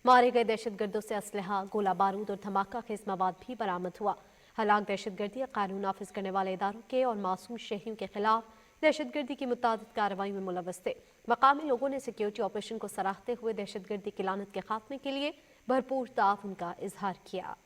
मारे गए दहशतगर्दों से असलहा, गोला बारूद और धमाका खेज मवाद भी बरामद हुआ। हलाक दहशतगर्दी कानून नाफिज करने वाले इदारों के और मासूम शहरियों के खिलाफ दहशतगर्दी की मुतादिद कार्रवाई में मुलव्वस थे। मकामी लोगों ने सिक्योरिटी ऑपरेशन को सराहते हुए दहशतगर्दी की लानत के खात्मे के लिए भरपूर ताउन का इजहार किया।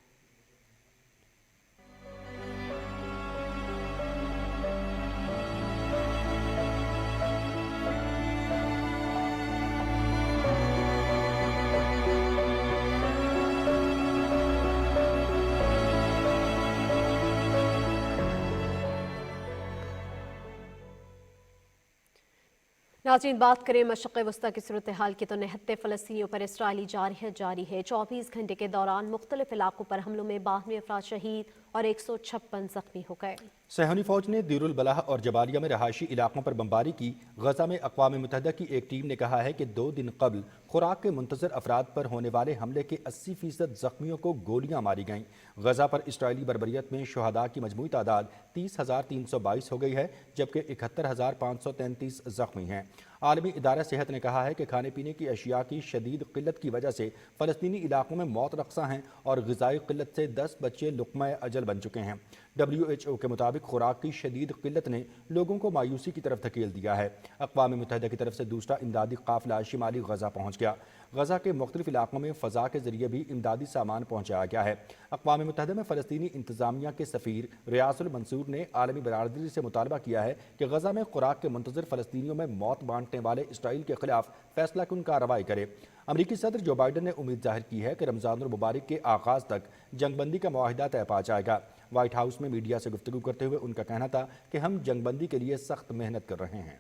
नाज़रीन, बात करें मशक़ वस्ता की सूरत हाल की तो निहत्ते फ़लस्तीनियों पर इसराइली जारहियत जारी है। 24 घंटे के दौरान मुख्तलिफ इलाकों पर हमलों में 92 अफराद शहीद और 156 जख्मी हो गए। सहनी फौज ने दीरुल बलाह और जबालिया में रहायशी इलाकों पर बमबारी की। गजा में अक़वाम मुत्तहिदा की एक टीम ने कहा है कि 2 दिन कबल खुराक के मुंतज़र अफराद पर होने वाले हमले के 80% जख्मियों को गोलियां मारी गईं। गजा पर इसराइली बर्बरियत में शुहदा की मजमूई तादाद 30,322 हो गई है, जबकि 71,533 जख्मी हैं। आलमी इदारा सेहत ने कहा है कि खाने पीने की अशिया की शदीद किल्लत की वजह से फ़लस्तीनी इलाकों में मौत रक़सा हैं और ग़िज़ाई किल्लत से 10 बच्चे लुक़मा अजल बन चुके हैं। WHO के मुताबिक खुराक की शदीद किल्लत ने लोगों को मायूसी की तरफ धकेल दिया है। अक़वाम मुत्तहिदा की तरफ से दूसरा इमदादी काफ़िला शिमाली गजा पहुँच गया। गजा के मुख्तलिफ इलाकों में फ़ज़ा के ज़रिए भी इमदादी सामान पहुँचाया गया है। अक़वाम मुत्तहिदा में फ़लस्तीनी इंतज़ामिया के सफ़ीर रियासुल मंसूर ने आलमी बरादरी से मुतालबा किया है कि गजा में खुराक के मुंतज़र फ़लस्तीनियों में मौत बांटने वाले इसराइल के खिलाफ फैसला कुन कार्रवाई करे। अमरीकी सदर जो बाइडन ने उम्मीद जाहिर की है कि रमज़ानुल मुबारक के आगाज़ तक जंगबंदी का मुआहिदा तय पा जाएगा। व्हाइट हाउस में मीडिया से गुफ्तगू करते हुए उनका कहना था कि हम जंगबंदी के लिए सख्त मेहनत कर रहे हैं।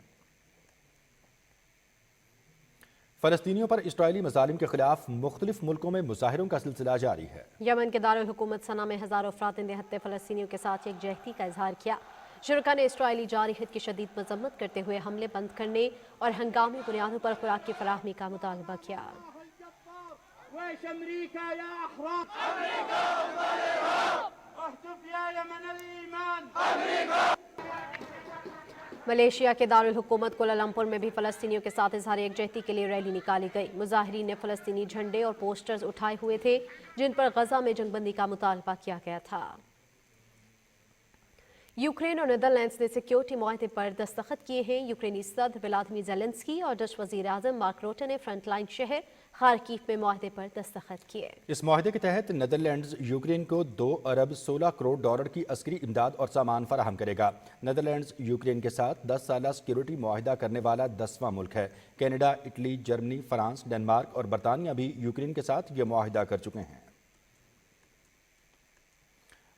फ़लस्तीनियों पर इसराइली मज़ालिम के खिलाफ मुख्तलिफ मुल्कों में मुजाहिरों का सिलसिला जारी है। यमन के दारुल हुकूमत सना में हज़ारों अफराद निहत्ते फ़लस्तीनियों के साथ यकजहती का इजहार किया। शुरका ने इसराइली जारहियत की शदीद मजम्मत करते हुए हमले बंद करने और हंगामी बुनियादों पर खुराक की फराहमी का मुतालबा किया। मलेशिया के दारुल हुकूमत कोलालमपुर में भी फ़लस्तीनियों के साथ इजहार यकजहती के लिए रैली निकाली गई। मुजाहिरीन ने फ़लस्तीनी झंडे और पोस्टर्स उठाए हुए थे, जिन पर गजा में जंगबंदी का मुतालबा किया गया था। यूक्रेन और नीदरलैंड्स ने सिक्योरिटी मुआहदे पर दस्तखत किए हैं। यूक्रेनी सदर व्लादिमीर ज़ेलेंस्की और डच वज़ीर आज़म मार्क रूटे ने फ्रंटलाइन शहर खारकीफ में मुआहदे पर दस्तखत किए। इस मुआहदे के तहत नीदरलैंड्स यूक्रेन को 2 अरब 16 करोड़ डॉलर की अस्करी इमदाद और सामान फराहम करेगा। नीदरलैंड्स यूक्रेन के साथ 10 साला सिक्योरिटी मुआहदा करने वाला 10वां मुल्क है। Canada, Italy, Germany, France, Denmark और बरतानिया भी यूक्रेन के साथ ये मुआहदा कर चुके हैं।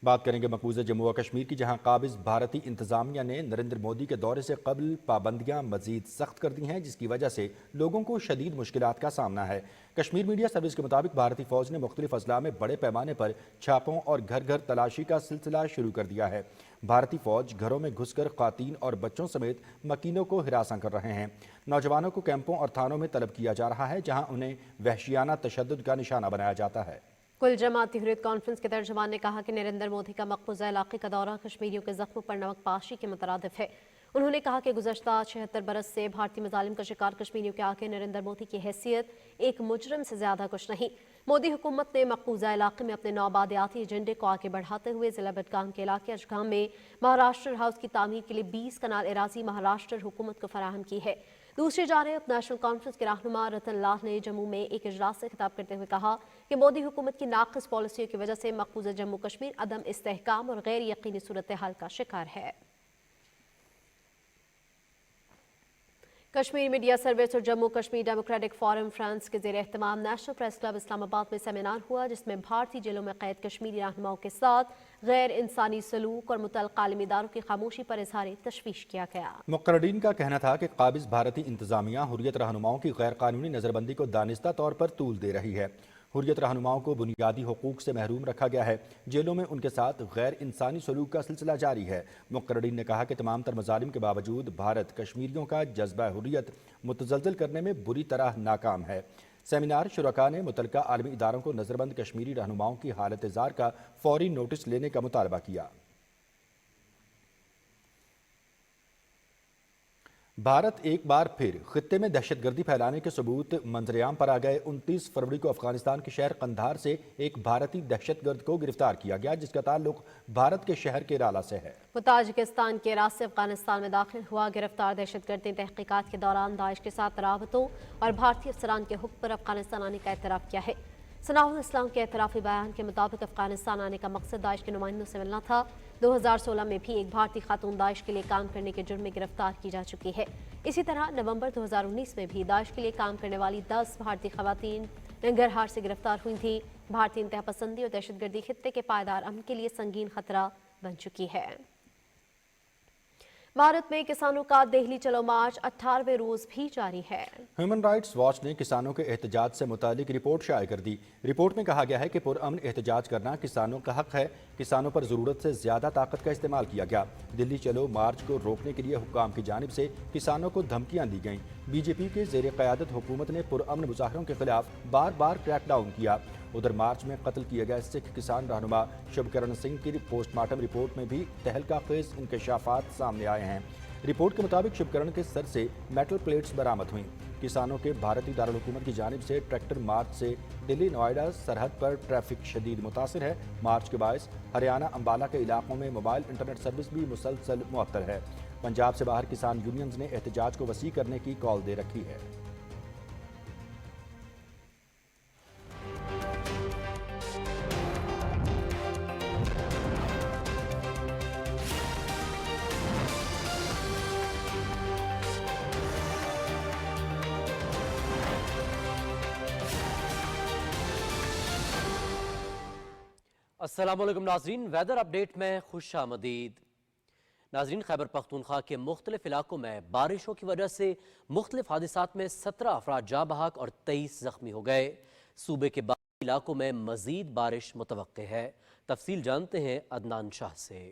बात करेंगे मकबूजा जम्मू और कश्मीर की, जहां काबिज भारतीय इंतजामिया ने नरेंद्र मोदी के दौरे से कबल पाबंदियां मजीद सख्त कर दी हैं, जिसकी वजह से लोगों को शदीद मुश्किलात का सामना है। कश्मीर मीडिया सर्विस के मुताबिक भारतीय फौज ने मुख्तलिफ अजला में बड़े पैमाने पर छापों और घर घर तलाशी का सिलसिला शुरू कर दिया है। भारतीय फौज घरों में घुसकर खातीन और बच्चों समेत मकीनों को हिरासा कर रहे हैं। नौजवानों को कैंपों और थानों में तलब किया जा रहा है, जहाँ उन्हें वहशियाना तशद्दुद का निशाना बनाया जाता है। कुल जमाती हुर्रियत कॉन्फ्रेंस के तर्जुमान ने कहा कि नरेंद्र मोदी का मकबूजा इलाके का दौरा कश्मीरियों के जख्म पर नमक पाशी के मुतरादिफ है। उन्होंने कहा कि गुज़श्ता 76 बरस से भारतीय मजालिम का शिकार कश्मीरियों के आगे नरेंद्र मोदी की हैसियत एक मुजरिम से ज्यादा कुछ नहीं। मोदी हुकूमत ने मकबूजा इलाके में अपने नौबादियाती एजेंडे को आगे बढ़ाते हुए जिला बडगाम के इलाके अजगाम में महाराष्ट्र हाउस की तामीर के लिए 20 कनाल एराजी महाराष्ट्र हुकूमत को फराहम की है। दूसरी जानिब नेशनल कॉन्फ्रेंस के रहनुमा रतन लाल ने जम्मू में एक इजलास से खिताब करते हुए कहा कि मोदी हुकूमत की नाक़िस पॉलिसियों की वजह से मकबूजा जम्मू कश्मीर अदम इस्तेहकाम और गैर यकीनी सूरत हाल का शिकार है। कश्मीर मीडिया सर्विस और Jammu Kashmir democratic forum France के ज़ेर एहतमाम नेशनल प्रेस क्लब इस्लामाबाद में सेमिनार हुआ, जिसमें भारतीय जेलों में कैद कश्मीरी रहनुमाओं के साथ गैर इंसानी सलूक और मुतल्लिक़ आलमी इदारों की खामोशी पर इज़हार तशवीश किया गया। मुक़र्ररीन का कहना था कि काबिज़ भारतीय इंतजामिया हुर्रियत रहनुमाओं की गैर कानूनी नज़रबंदी को दानिस्ता तौर पर तूल दे रही है। हुर्रियत रहनुमाओं को बुनियादी हुकूक से महरूम रखा गया है। जेलों में उनके साथ गैर इंसानी सलूक का सिलसिला जारी है। मुक़र्ररीन ने कहा कि तमाम तर मज़ालिम के बावजूद भारत कश्मीरियों का जज्बा हुर्रियत मुतज़लज़ल करने में बुरी तरह नाकाम है। सेमिनार शुरका ने मुतल्लिका आलमी इदारों को नज़रबंद कश्मीरी रहनुमाओं की हालत ज़ार का फौरी नोटिस लेने का मुतालबा किया। भारत एक बार फिर खित्ते में दहशतगर्दी फैलाने के सबूत मंजरेआम पर आ गए। 29 फरवरी को अफगानिस्तान के शहर कंधार से एक भारतीय दहशतगर्द को गिरफ्तार किया गया, जिसका ताल्लुक भारत के शहर केराला से है। वो ताजिकिस्तान के रास्ते से अफगानिस्तान में दाखिल हुआ। गिरफ्तार दहशतगर्द ने तहकीकात के दौरान दाइश के साथ राबतों और भारतीय अफसरान के हुक्म पर अफगानिस्तान आने का एतराफ़ किया है। सनाउल इस्लाम के एतराफ़ी बयान के मुताबिक अफगानिस्तान आने का मकसद दाइश के नुमाइंदों से मिलना था। 2016 में भी एक भारतीय खातून दाइश के लिए काम करने के जुर्म में गिरफ्तार की जा चुकी है। इसी तरह नवंबर 2019 में भी दाइश के लिए काम करने वाली 10 भारतीय खवातीन नंगरहार से गिरफ्तार हुई थी। भारतीय इंतहापसंदी और दहशतगर्दी खित्ते के पायदार अमन के लिए संगीन खतरा बन चुकी है। भारत में किसानों का दिल्ली चलो मार्च 18वें रोज भी जारी है। ह्यूमन राइट्स वॉच ने किसानों के एहतजाज से मुतालिक रिपोर्ट शाये कर दी। रिपोर्ट में कहा गया है कि पुरअमन एहतजाज करना किसानों का हक है। किसानों पर ज़रूरत से ज़्यादा ताकत का इस्तेमाल किया गया। दिल्ली चलो मार्च को रोकने के लिए हुक्काम की जानिब से किसानों को धमकियां दी गईं। बीजेपी के ज़ेर क़यादत हुकूमत ने पुरअमन मुजाहरों के खिलाफ बार बार क्रैकडाउन किया। उधर मार्च में कत्ल किए गए सिख किसान रहनुमा शुभकरण सिंह की पोस्टमार्टम रिपोर्ट में भी तहलका खेज इंकशाफात सामने आए हैं। रिपोर्ट के मुताबिक शुभकरण के सर से मेटल प्लेट्स बरामद हुई। किसानों के भारतीय दारुल हुकूमत की जानिब से ट्रैक्टर मार्च से दिल्ली नोएडा सरहद पर ट्रैफिक शदीद मुतासिर है। मार्च के बायस हरियाणा अंबाला के इलाकों में मोबाइल इंटरनेट सर्विस भी मुसलसल मुअत्तल है। पंजाब से बाहर किसान यूनियंस ने एहतजाज को वसी करने की कॉल दे रखी है। अस्सलामुअलैकुम नाजरीन, वेदर अपडेट में खुश आमदीद। नाजरीन, खैबर पख्तूनख्वा के मुख्तलिफ इलाकों में बारिशों की वजह से मुख्तलिफ हादिसात में 17 अफराद जाँ बहक और 23 जख्मी हो गए। सूबे के बाकी इलाकों में मजीद बारिश मुतवक्के है। तफसील जानते हैं अदनान शाह से।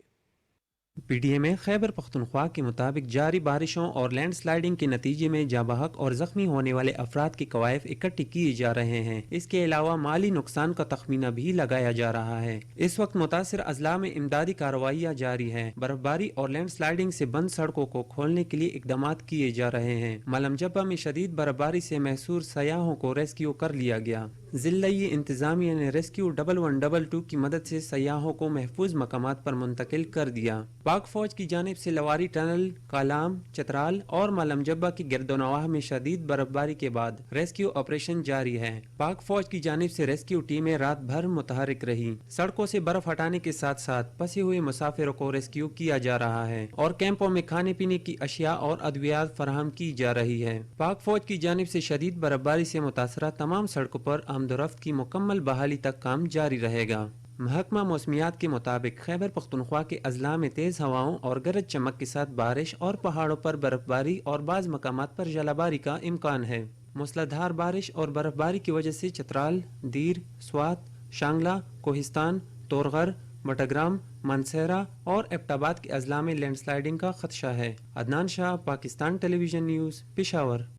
पीटीए में खैबर पख्तूनख्वा के मुताबिक जारी बारिशों और लैंड स्लाइडिंग के नतीजे में जाँ बहक और जख्मी होने वाले अफराद की कवायद इकट्ठी किए जा रहे हैं। इसके अलावा माली नुकसान का तखमीना भी लगाया जा रहा है। इस वक्त मुतासिर अजला में इमदादी कार्रवाइयाँ जारी है। बर्फबारी और लैंड स्लाइडिंग से बंद सड़कों को खोलने के लिए इकदाम किए जा रहे हैं। मलम जब्बा में शदीद बर्फबारी से महसूर सयाहों को रेस्क्यू कर लिया गया। ज़िला इंतज़ामिया ने रेस्क्यू 1122 की मदद से सयाहों को महफूज मकामात पर मुंतकिल कर दिया। पाक फौज की जानिब से लवारी टनल, कालाम, चतराल और मालम जब्बा की गिरदोनवाह में शदीद बर्फबारी के बाद रेस्क्यू ऑपरेशन जारी है। पाक फौज की जानिब से रेस्क्यू टीमें रात भर मुतहरिक रही। सड़कों से बर्फ हटाने के साथ साथ फंसे हुए मुसाफिरों को रेस्क्यू किया जा रहा है और कैंपों में खाने पीने की अशिया और अद्वियात फराहम की जा रही है। पाक फौज की जानिब से शदीद बर्फबारी से मुतासरा तमाम सड़कों पर आमदोरफ्त की मुकम्मल बहाली तक काम जारी रहेगा। महकमा मौसमियात के मुताबिक खैबर पख्तूनख्वा के अजला में तेज हवाओं और गरज चमक के साथ बारिश और पहाड़ों पर बर्फबारी और बाज़ मकामात पर जलाबारी का इम्कान है। मूसलाधार बारिश और बर्फबारी की वजह से चतराल, दीर, स्वात, शांगला, कोहिस्तान, तोरगर, मटग्राम, मानसेरा और एबटाबाद के अजला में लैंडस्लाइडिंग का खदशा है। Adnan Shah, Pakistan television news, Peshawar.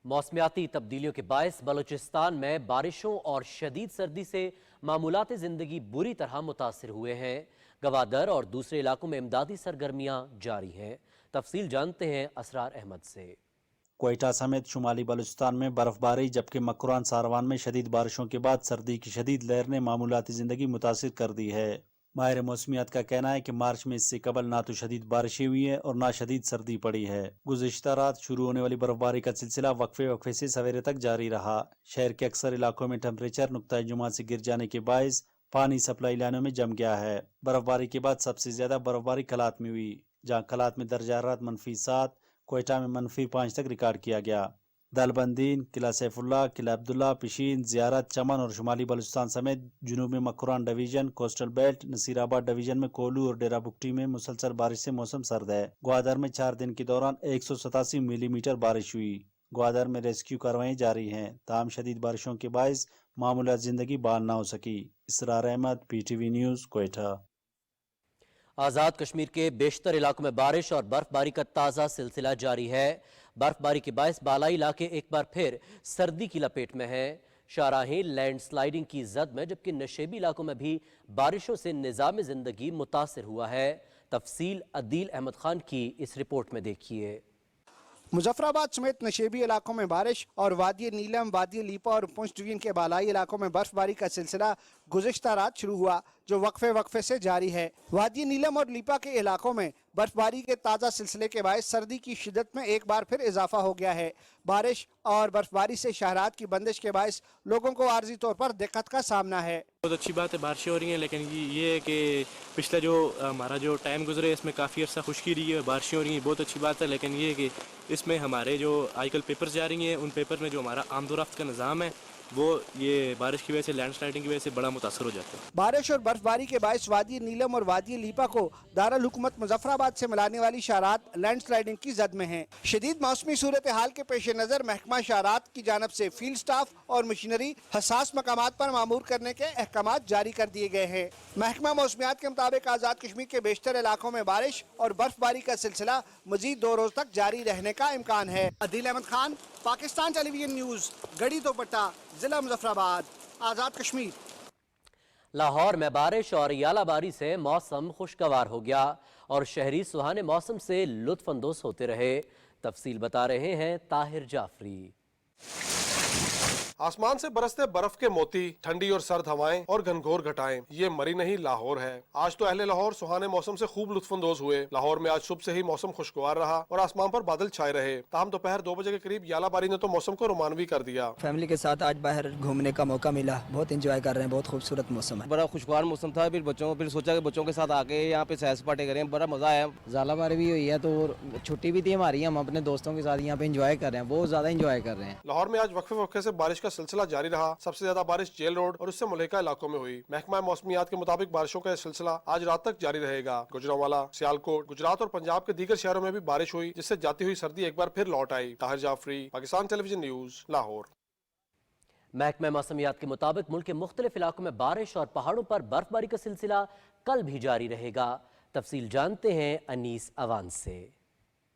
मौसमियाती तब्दीलियों के बायस बलूचिस्तान में बारिशों और शदीद सर्दी से मामूलात ज़िंदगी बुरी तरह मुतासिर हुए हैं। गवादर और दूसरे इलाकों में इमदादी सरगर्मियाँ जारी हैं। तफसील जानते हैं असरार अहमद से। क्वेटा समेत शुमाली बलूचिस्तान में बर्फबारी जबकि मकरान सारवान में शदीद बारिशों के बाद सर्दी की शदीद लहर ने मामूलाती ज़िंदगी मुतासिर कर दी है। माहिर मौसमियात का कहना है कि मार्च में इससे कबल ना तो शदीद बारिशें हुई है और ना शदीद सर्दी पड़ी है। गुज़िश्ता रात शुरू होने वाली बर्फबारी का सिलसिला वक्फे से सवेरे तक जारी रहा। शहर के अक्सर इलाकों में टेम्परेचर नुक्ता जुमा से गिर जाने के बायस पानी सप्लाई लाइनों में जम गया है। बर्फबारी के बाद सबसे ज्यादा बर्फबारी कलात में हुई, जहाँ कलात में दर्जा हरारत -7, क्वेटा में -5 तक रिकॉर्ड किया गया। दलबंदीन, किला सैफुल्ला, किला अब्दुल्ला, पिशीन, जियारत, चमन और शुमाली बलूचिस्तान समेत जुनूब में Makran division, coastal belt, Nasirabad division में कोलू और डेरा बुगटी में मुसलसल बारिश से मौसम सर्द है। ग्वादर में 4 दिन के दौरान 187 मिलीमीटर बारिश हुई। ग्वादर में रेस्क्यू कार्रवाई जारी हैं। ताम शदीद बारिशों के बायस मामूलात जिंदगी बहाल न हो सकी। इसरार अहमद, PTV न्यूज़, क्वेटा। आज़ाद कश्मीर के बेशतर इलाकों में बारिश और बर्फबारी का ताज़ा सिलसिला जारी है। बर्फबारी के बायस बालाई इलाके एक बार फिर सर्दी की लपेट में हैं। शाहराहें लैंड स्लाइडिंग की जद में, जबकि नशेबी इलाकों में भी बारिशों से निज़ाम ज़िंदगी मुतासिर हुआ है। तफसील अदील अहमद खान की इस रिपोर्ट में देखिए। मुजफ्फराबाद समेत नशेबी इलाकों में बारिश और वादी नीलम, वादी लीपा और पुंछ डिवीजन के बालाई इलाकों में बर्फबारी का सिलसिला गुज़िश्ता रात शुरू हुआ, जो वक्फे से जारी है। वादी नीलम और लीपा के इलाकों में बर्फबारी के ताज़ा सिलसिले के बायस सर्दी की शिद्दत में एक बार फिर इजाफा हो गया है। बारिश और बर्फबारी से शहरात की बंदिश के बायस लोगों को आर्जी तौर पर दिक्कत का सामना है। बहुत अच्छी बात है, बारिशें हो रही हैं, लेकिन ये है कि पिछला जो हमारा जो टाइम गुजरे इसमें काफ़ी अर्सा खुश्की रही है, बारिशें हो रही हैं, बहुत अच्छी बात है। लेकिन ये है कि इसमें हमारे जो आजकल पेपर्स जा रही हैं, उन पेपर में जो हमारा आमदोरफ्त का निज़ाम है वो ये बारिश की वजह से, लैंड स्लाइडिंग की वजह से बड़ा मुतासर हो जाता है। बारिश और बर्फबारी के बायस वादी नीलम और वादी लीपा को दारुल हुकूमत मुजफ्फराबाद से मिलाने वाली शाहरात लैंड स्लाइडिंग की जद में हैं। शदीद मौसमी सूरत हाल के पेश नज़र महकमा शाहरात की जानब से फील्ड स्टाफ और मशीनरी हसास मकामात पर मामूर करने के अहकामात जारी कर दिए गए हैं। महकमा मौसमियात के मुताबिक आज़ाद कश्मीर के बेशतर इलाकों में बारिश और बर्फबारी का सिलसिला मजीद 2 रोज तक जारी रहने का इम्कान है। अदील अहमद खान, पाकिस्तान टेलीविजन न्यूज़, गढ़ी दोपट्टा, जिला मुजफ्फराबाद, आज़ाद कश्मीर। लाहौर में बारिश और यालाबारी से मौसम खुशगवार हो गया और शहरी सुहाने मौसम से लुत्फानंदोज होते रहे। तफसील बता रहे हैं ताहिर जाफरी। आसमान से बरसते बर्फ के मोती, ठंडी और सर्द हवाएं और घनघोर घटाएं, ये मरी नहीं लाहौर है। आज तो अहले लाहौर सुहाने मौसम से खूब लुत्फानंदोज हुए। लाहौर में आज सुबह से ही मौसम खुशगवार रहा और आसमान पर बादल छाए रहे। ताहम दोपहर 2 बजे के करीब यालाबारी ने तो मौसम को रोमानवी कर दिया। फैमिली के साथ आज बाहर घूमने का मौका मिला, बहुत एंजॉय कर रहे हैं, बहुत खूबसूरत मौसम है। बड़ा खुशगवार मौसम था। फिर सोचा कि बच्चों के साथ आके यहाँ पे सैर सपाटे करें, बड़ा मजा आया। यालाबारी भी हुई है तो छुट्टी भी थी हमारी, हम अपने दोस्तों के साथ यहाँ पे एंजॉय कर रहे हैं, बहुत ज्यादा एंजॉय कर रहे हैं। लाहौर में आज वक्फे से बारिश का सिलसिला जारी रहा। सबसे ज्यादा बारिश जेल रोड और उससे मुल्हिका इलाकों में हुई। महकमा मौसमियात के मुताबिक बारिशों का सिलसिला आज रात तक जारी रहेगा। गुजरांवाला, सियालकोट, गुजरात और पंजाब के दीगर शहरों में भी बारिश हुई, जिससे जाती हुई सर्दी एक बार फिर लौट आई। Tahir Jafri, Pakistan television news, Lahore. महकमा मौसमियात के मुताबिक मुल्क के मुख्तलिफ इलाकों में बारिश और पहाड़ों पर बर्फबारी का सिलसिला कल भी जारी रहेगा। तफसील जानते हैं अनीस अवान से।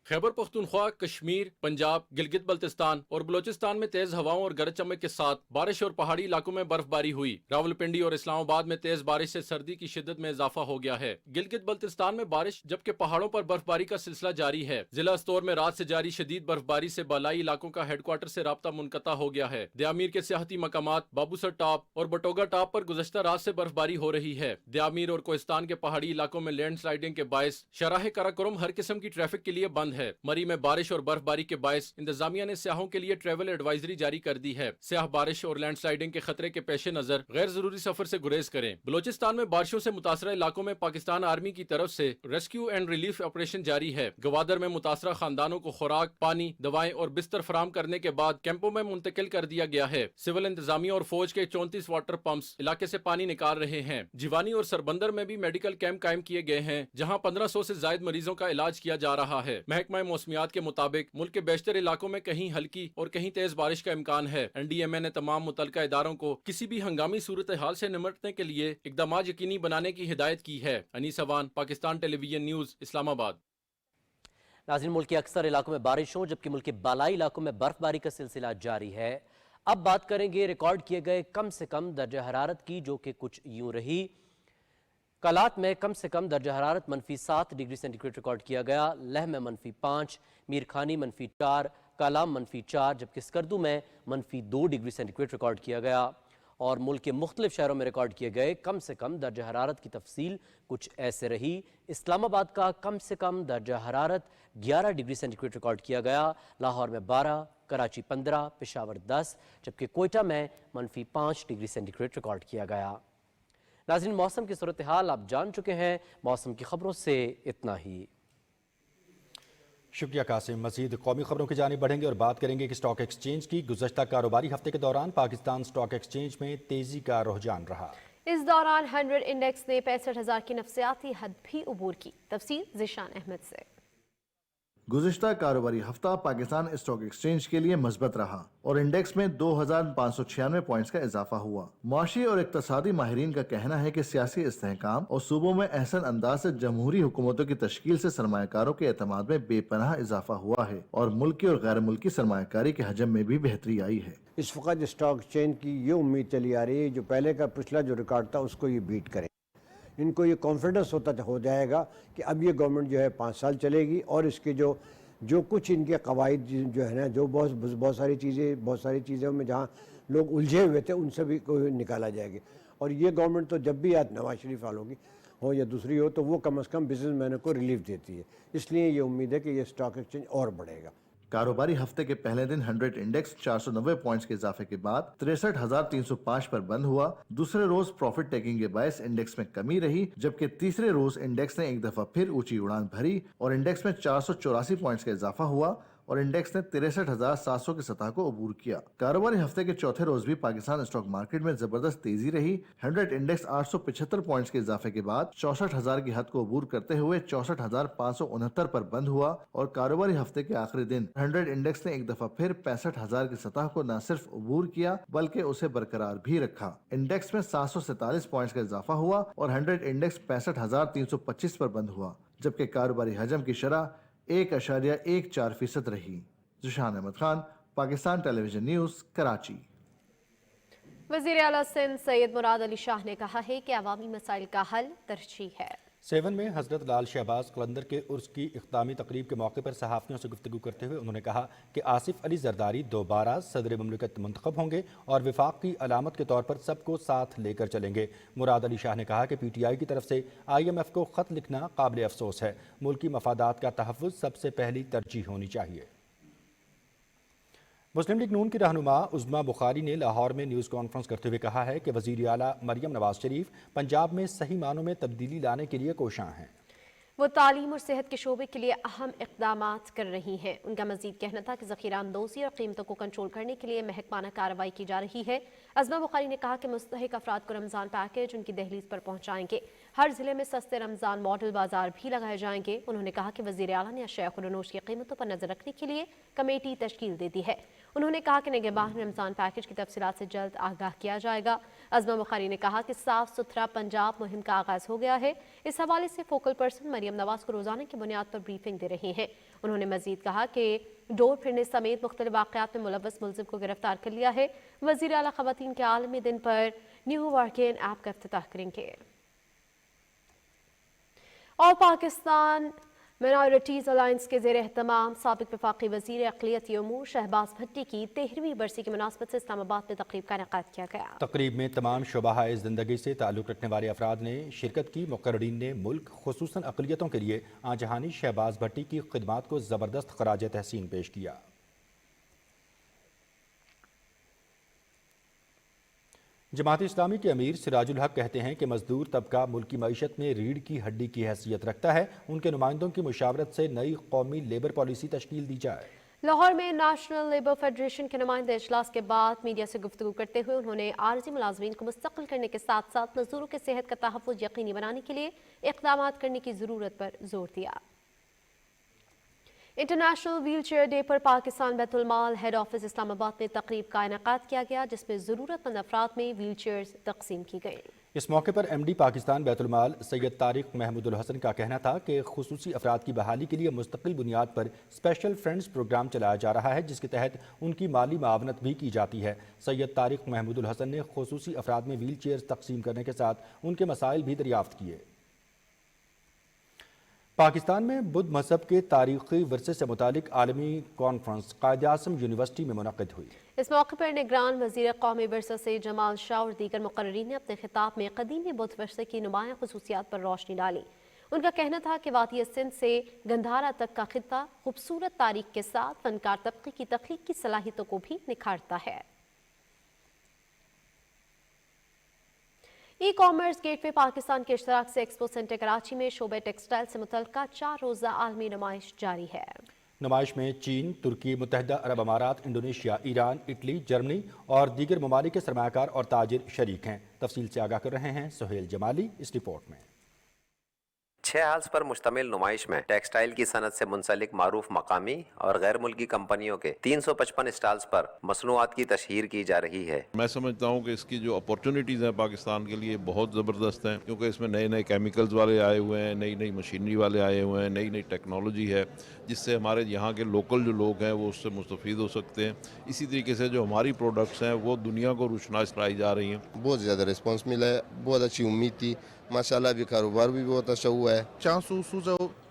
खैबर पख्तूनख्वा, कश्मीर, पंजाब, गिलगित बल्तिस्तान और बलोचिस्तान में तेज हवाओं और गरज चमक के साथ बारिश और पहाड़ी इलाकों में बर्फबारी हुई। रावलपिंडी और इस्लामाबाद में तेज बारिश से सर्दी की शिद्दत में इजाफा हो गया है। गिलगित बल्तिस्तान में बारिश जबकि पहाड़ों पर बर्फबारी का सिलसिला जारी है। जिला स्तौर में रात से जारी शदीद बर्फबारी से बालाई इलाकों का हेडक्वार्टर से राब्ता मुनक़ता हो गया है। दयामीर के सियाहती मकामात बाबूसर टॉप और बटोगा टॉप पर गुज़श्ता रात से बर्फबारी हो रही है। दयामीर और कोहिस्तान के पहाड़ी इलाकों में लैंड स्लाइडिंग के बायस शराह कराकोरम हर किस्म की ट्रैफिक के लिए बंद है। मरी में बारिश और बर्फबारी के बायस इंतजामिया ने सियाहों के लिए ट्रैवल एडवाइजरी जारी कर दी है। सियाह बारिश और लैंड स्लाइडिंग के खतरे के पेश नजर गैर जरूरी सफर से गुरेज करें। बलोचिस्तान में बारिशों से मुतासरा इलाकों में पाकिस्तान आर्मी की तरफ से रेस्क्यू एंड रिलीफ ऑपरेशन जारी है। गवादर में मुतासरा खानदानों को खुराक, पानी, दवाएं और बिस्तर फराम करने के बाद कैंपों में मुंतकिल कर दिया गया है। सिविल इंतजामिया और फौज के 34 वाटर पंप्स इलाके से पानी निकाल रहे हैं। जिवानी और सरबंदर में भी मेडिकल कैंप कायम किए गए हैं, जहाँ 1500 से जायद मरीजों का इलाज किया जा रहा है। महकमा मौसमियात के मुताबिक मुल्क के बेशतर इलाकों में कहीं हल्की और कहीं तेज बारिश का इम्कान है। NDMA ने तमाम मुतलका इदारों को किसी भी हंगामी सूरत हाल से निपटने के लिए इकदाम यकीनी बनाने की हिदायत की है। Anees Awan, Pakistan television news, Islamabad. नाज़रीन, मुल्क के अक्सर इलाकों में बारिश हो जबकि मुल्क के बालाई इलाकों में बर्फबारी का सिलसिला जारी है। अब बात करेंगे रिकॉर्ड किए गए कम से कम दर्जा हरारत की, जो कि कुछ यूं रही। कलात में कम से कम दर्जा हरारत -7 डिग्री सेंटीग्रेड रिकॉर्ड किया गया। लह में -5, मीरखानी -4, कालाम -4, जबकि स्कर्दू में -2 डिग्री सेंटीग्रेड रिकॉर्ड किया गया। और मुल्क के मुख्तलिफ शहरों में रिकॉर्ड किए गए कम से कम दर्जा हरारत की तफसील कुछ ऐसे रही। इस्लामाबाद का कम से कम दर्जा हरारत 11 डिग्री सेंटीग्रेड रिकॉर्ड किया गया। लाहौर में 12, कराची 15, पेशावर 10, जबकि कोयटा में -5 डिग्री सेंटीग्रेड रिकॉर्ड किया गया। नाज़रीन, मौसम की सूरत हाल आप जान चुके हैं। मौसम की खबरों से इतना ही। शुक्रिया कासिम। मज़ीद कौमी खबरों की जानिब बढ़ेंगे और बात करेंगे कि स्टॉक एक्सचेंज की गुज़श्ता कारोबारी हफ्ते के दौरान पाकिस्तान स्टॉक एक्सचेंज में तेज़ी का रुझान रहा। इस दौरान 100 इंडेक्स ने 65,000 की नफसियाती हद भी उबूर की। तफसील ज़िशान अहमद से। गुज़िश्ता कारोबारी हफ्ता पाकिस्तान स्टॉक एक्सचेंज के लिए मजबूत रहा और इंडेक्स में 2,596 पॉइंट्स का इजाफा हुआ। मुआशी और इक्तसादी माहिरीन का कहना है कि सियासी इस्तेहकाम और सूबों में एहसन अंदाज से जमहूरी हुकूमतों की तश्कील से सरमायाकारों के एतमाद में बेपनाह इजाफा हुआ है और मुल्की और गैर मुल्की सरमायाकारी के हजम में भी बेहतरी आई है। इस वक्त स्टॉक एक्सचेंज की ये उम्मीद चली आ रही है जो पहले का पिछला जो रिकॉर्ड था उसको ये बीट करे। इनको ये कॉन्फिडेंस हो जाएगा कि अब ये गवर्नमेंट जो है 5 साल चलेगी और इसके जो कुछ इनके कवायद जो है ना, जो बहुत सारी चीज़ों में जहाँ लोग उलझे हुए थे उनसे भी निकाला जाएगा। और ये गवर्नमेंट तो जब भी आज नवाज शरीफ वालों की हो या दूसरी हो तो वो कम अज़ कम बिजनेसमैनों को रिलीफ देती है। इसलिए ये उम्मीद है कि ये स्टॉक एक्सचेंज और बढ़ेगा। कारोबारी हफ्ते के पहले दिन 100 इंडेक्स 490 पॉइंट्स के इजाफे के बाद 63,305 पर बंद हुआ। दूसरे रोज प्रॉफिट टेकिंग के बायस इंडेक्स में कमी रही, जबकि तीसरे रोज इंडेक्स ने एक दफा फिर ऊंची उड़ान भरी और इंडेक्स में 484 पॉइंट्स का इजाफा हुआ और इंडेक्स ने 63,700 की सतह को अबूर किया। कारोबारी हफ्ते के चौथे रोज भी पाकिस्तान स्टॉक मार्केट में जबरदस्त तेजी रही। 100 इंडेक्स 875 पॉइंट्स के इजाफे के बाद 64,000 की हद को अबूर करते हुए 64,569 पर बंद हुआ और कारोबारी हफ्ते के आखिरी दिन 100 इंडेक्स ने एक दफा फिर 65,000 की सतह को न सिर्फ अबूर किया बल्कि उसे बरकरार भी रखा। इंडेक्स में 747 पॉइंट्स का इजाफा हुआ और 100 इंडेक्स 65,325 पर बंद हुआ, जबकि कारोबारी हजम की शरह 1.14% रही। Zeeshan Ahmed Khan, Pakistan television news, Karachi. वज़ीर आला सिंध सैयद मुराद अली शाह ने कहा है कि अवामी मसाइल का हल तरजीह है। सेवन में हज़रत लाल शहबाज कलंदर के उर्स की इख्तामी तकरीब के मौके पर सहाफ़ियों से गुफ्तगू करते हुए उन्होंने कहा कि आसिफ अली जरदारी दोबारा सदर ममलिकत मुंतखब होंगे और विफाक की अलामत के तौर पर सबको साथ लेकर चलेंगे। मुराद अली शाह ने कहा कि PTI की तरफ से IMF को ख़त लिखना काबिल अफसोस है। मुल्की मफादात का तहफ़्फ़ुज़ सबसे पहली तरजीह होनी चाहिए। मुस्लिम लीग नून की रहनुमा उज़्मा बुखारी ने लाहौर में न्यूज़ कॉन्फ्रेंस करते हुए कहा है कि वज़ीर आला मरियम नवाज शरीफ पंजाब में सही मानों में तब्दीली लाने के लिए कोशां हैं। वो तालीम और सेहत के शोबे के लिए अहम इक़दामात कर रही हैं। उनका मजीद कहना था कि ज़ख़ीरा अंदोज़ी और कीमतों को कंट्रोल करने के लिए महकमाना कार्रवाई की जा रही है। अज़मा बुखारी ने कहा कि मुस्तहिक अफराद को रमज़ान पैकेज उनकी दहलीज पर पहुँचाएंगे। हर ज़िले में सस्ते रमज़ान मॉडल बाजार भी लगाए जाएंगे। उन्होंने कहा कि वज़ीर आला ने अशिया खुर्रनोश की कीमतों पर नज़र रखने के लिए कमेटी तश्कील दे दी है। उन्होंने कहा कि निगहबान रमज़ान पैकेज की तफसीलात से जल्द आगाह किया जाएगा। अज़मा बुखारी ने कहा कि साफ सुथरा पंजाब मुहिम का आगाज हो गया है। इस हवाले से फोकल पर्सन मरियम नवाज को रोजाना की बुनियाद पर ब्रीफिंग दे रही हैं। उन्होंने मजीद कहा कि डोर फिरने समेत मुख्तलिफ वाक़यात में मुलव्वस मुलज़िम को गिरफ्तार कर लिया है। वज़ीर आला ख़वातीन के आलमी दिन पर न्यू वर्किंग ऐप का इफ्तिताह करेंगे। और पाकिस्तान माइनॉरिटीज़ अलायंस के ज़ेर एहतमाम साबिक़ वफ़ाक़ी वज़ीर अक़लियती उमूर शहबाज भट्टी की 13वीं बरसी की मुनासबत से इस्लामाबाद में तक़रीब का इनेक़ाद किया गया। तक़रीब में तमाम शोबाए ज़िंदगी से ताल्लुक़ रखने वाले अफराद ने शिरकत की। मुक़र्रीन ने मुल्क खुसूसन अक़लियतों के लिए आजहानी शहबाज भट्टी की खिदमात को ज़बरदस्त ख़राज तहसीन पेश किया। जमात इस्लामी के अमीर सिराजुल हक कहते हैं कि मजदूर तबका मुल्की मईशत में रीढ़ की हड्डी की हैसियत रखता है। उनके नुमाइंदों की मुशावरत से नई कौमी लेबर पॉलिसी तश्कील दी जाए। लाहौर में नेशनल लेबर फेडरेशन के नुमाइंदे इजलास के बाद मीडिया से गुफ्तगू करते हुए उन्होंने आरजी मुलाजमीन को मुस्तकिल करने के साथ साथ मजदूरों के सेहत का तहफ़्फ़ुज़ यकीनी बनाने के लिए इक़दाम करने की ज़रूरत पर जोर दिया। इंटरनेशनल व्हील चेयर डे पर पाकिस्तान बैतुल माल हेड ऑफिस इस्लामाबाद में तकरीब का इनेक़ाद किया गया, जिसमें ज़रूरतमंद अफराद में व्हील चेयर्स तकसीम की गई। इस मौके पर MD पाकिस्तान बैतुल माल सैयद तारिक महमूदुल हसन का कहना था कि खुसूसी अफराद की बहाली के लिए मुस्तकिल बुनियाद पर स्पेशल फ्रेंड्स प्रोग्राम चलाया जा रहा है, जिसके तहत उनकी माली मावनत भी की जाती है। सैयद तारिक महमूदुल हसन ने खुसूसी अफराद में व्हील चेयर्स तकसीम करने के साथ उनके मसाइल भी दरियाफ्त किए। पाकिस्तान में बुद्ध मजहब के तारीखी विरसे से मुतालिक आलमी कॉन्फ्रेंस कायद-ए-आज़म यूनिवर्सिटी में मुनक़िद हुई। इस मौके पर निगरान वज़ीर कौमी विरसा से जमाल शाह और दीगर मुक़र्रीरीन ने अपने खिताब में क़दीमी बुद्ध विरसे की नुमायाँ ख़ुसूसियात पर रोशनी डाली। उनका कहना था कि वादी सिंध से गंधारा तक का खित्ता खूबसूरत तारीख के साथ फनकार तबके की तख्लीक की सलाहियतों को भी निखारता है। ई कॉमर्स गेटवे पाकिस्तान के इश्तराक से एक्सपो सेंटर कराची में शोबे टेक्सटाइल से मुतल्लिका 4 रोज़ा आलमी नुमाइश जारी है। नुमाइश में चीन, तुर्की, मुत्तहिदा अरब अमारात, इंडोनेशिया, ईरान, इटली, जर्मनी और दीगर ममालिक के सरमायाकार और ताजिर शरीक हैं। तफसील से आगाह कर रहे हैं सुहेल जमाली इस रिपोर्ट में। 6 हाल्स पर मुश्तमिल नुमाइश में टेक्सटाइल की सनत से मुंसलिक मारूफ मकामी और गैर मुल्की कंपनियों के 355 स्टॉल्स पर मसनूआत की तशहीर की जा रही है। मैं समझता हूँ कि इसकी जो अपॉर्चुनिटीज़ हैं पाकिस्तान के लिए बहुत ज़बरदस्त हैं, क्योंकि इसमें नए नए केमिकल्स वाले आए हुए हैं, नई नई मशीनरी वाले आए हुए हैं, नई नई टेक्नोलॉजी है, जिससे हमारे यहाँ के लोकल जो लोग हैं वो उससे मुस्तफ़ीद हो सकते हैं। इसी तरीके से जो हमारी प्रोडक्ट्स हैं वो दुनिया को रोशनास कराई जा रही हैं। बहुत ज़्यादा रिस्पॉन्स मिला है, बहुत अच्छी उम्मीद थी, माशाल्लाह भी कारोबार भी बहुत अच्छा हुआ है।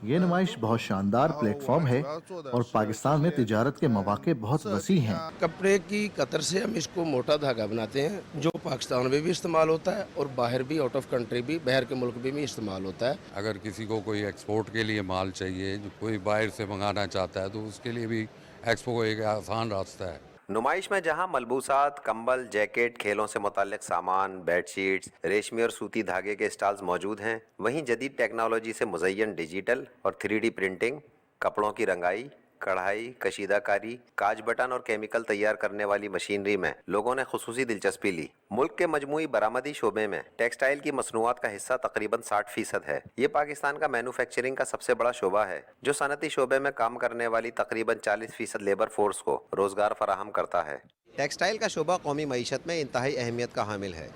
ये नुमाइश बहुत शानदार प्लेटफॉर्म है और पाकिस्तान में तिजारत के मौके बहुत वसी हैं। कपड़े की कतर से हम इसको मोटा धागा बनाते हैं, जो पाकिस्तान में भी इस्तेमाल होता है और बाहर भी, आउट ऑफ कंट्री भी, बाहर के मुल्क में भी इस्तेमाल होता है। अगर किसी को कोई एक्सपोर्ट के लिए माल चाहिए, जो कोई बाहर से मंगाना चाहता है, तो उसके लिए भी एक्सपो एक आसान रास्ता है। नुमाइश में जहां मलबूसात, कंबल, जैकेट, खेलों से मुताल्लिक सामान, बेडशीट्स, रेशमी और सूती धागे के स्टॉल्स मौजूद हैं, वहीं जदीद टेक्नोलॉजी से मुज़य्यन डिजिटल और 3D प्रिंटिंग, कपड़ों की रंगाई, कढ़ाई, कशीदाकारी, काज बटन और केमिकल तैयार करने वाली मशीनरी में लोगों ने खुसूसी दिलचस्पी ली। मुल्क के मजमूई बरामदी शोबे में टेक्सटाइल की मसनूआत का हिस्सा तकरीबन 60% है। ये पाकिस्तान का मैन्युफैक्चरिंग का सबसे बड़ा शोबा है, जो सनती शोबे में काम करने वाली तकरीबन 40% लेबर फोर्स को रोजगार फराहम करता है। टेक्सटाइल का शोबा कौमी मईशत में इंतहाई अहमियत का हामिल है।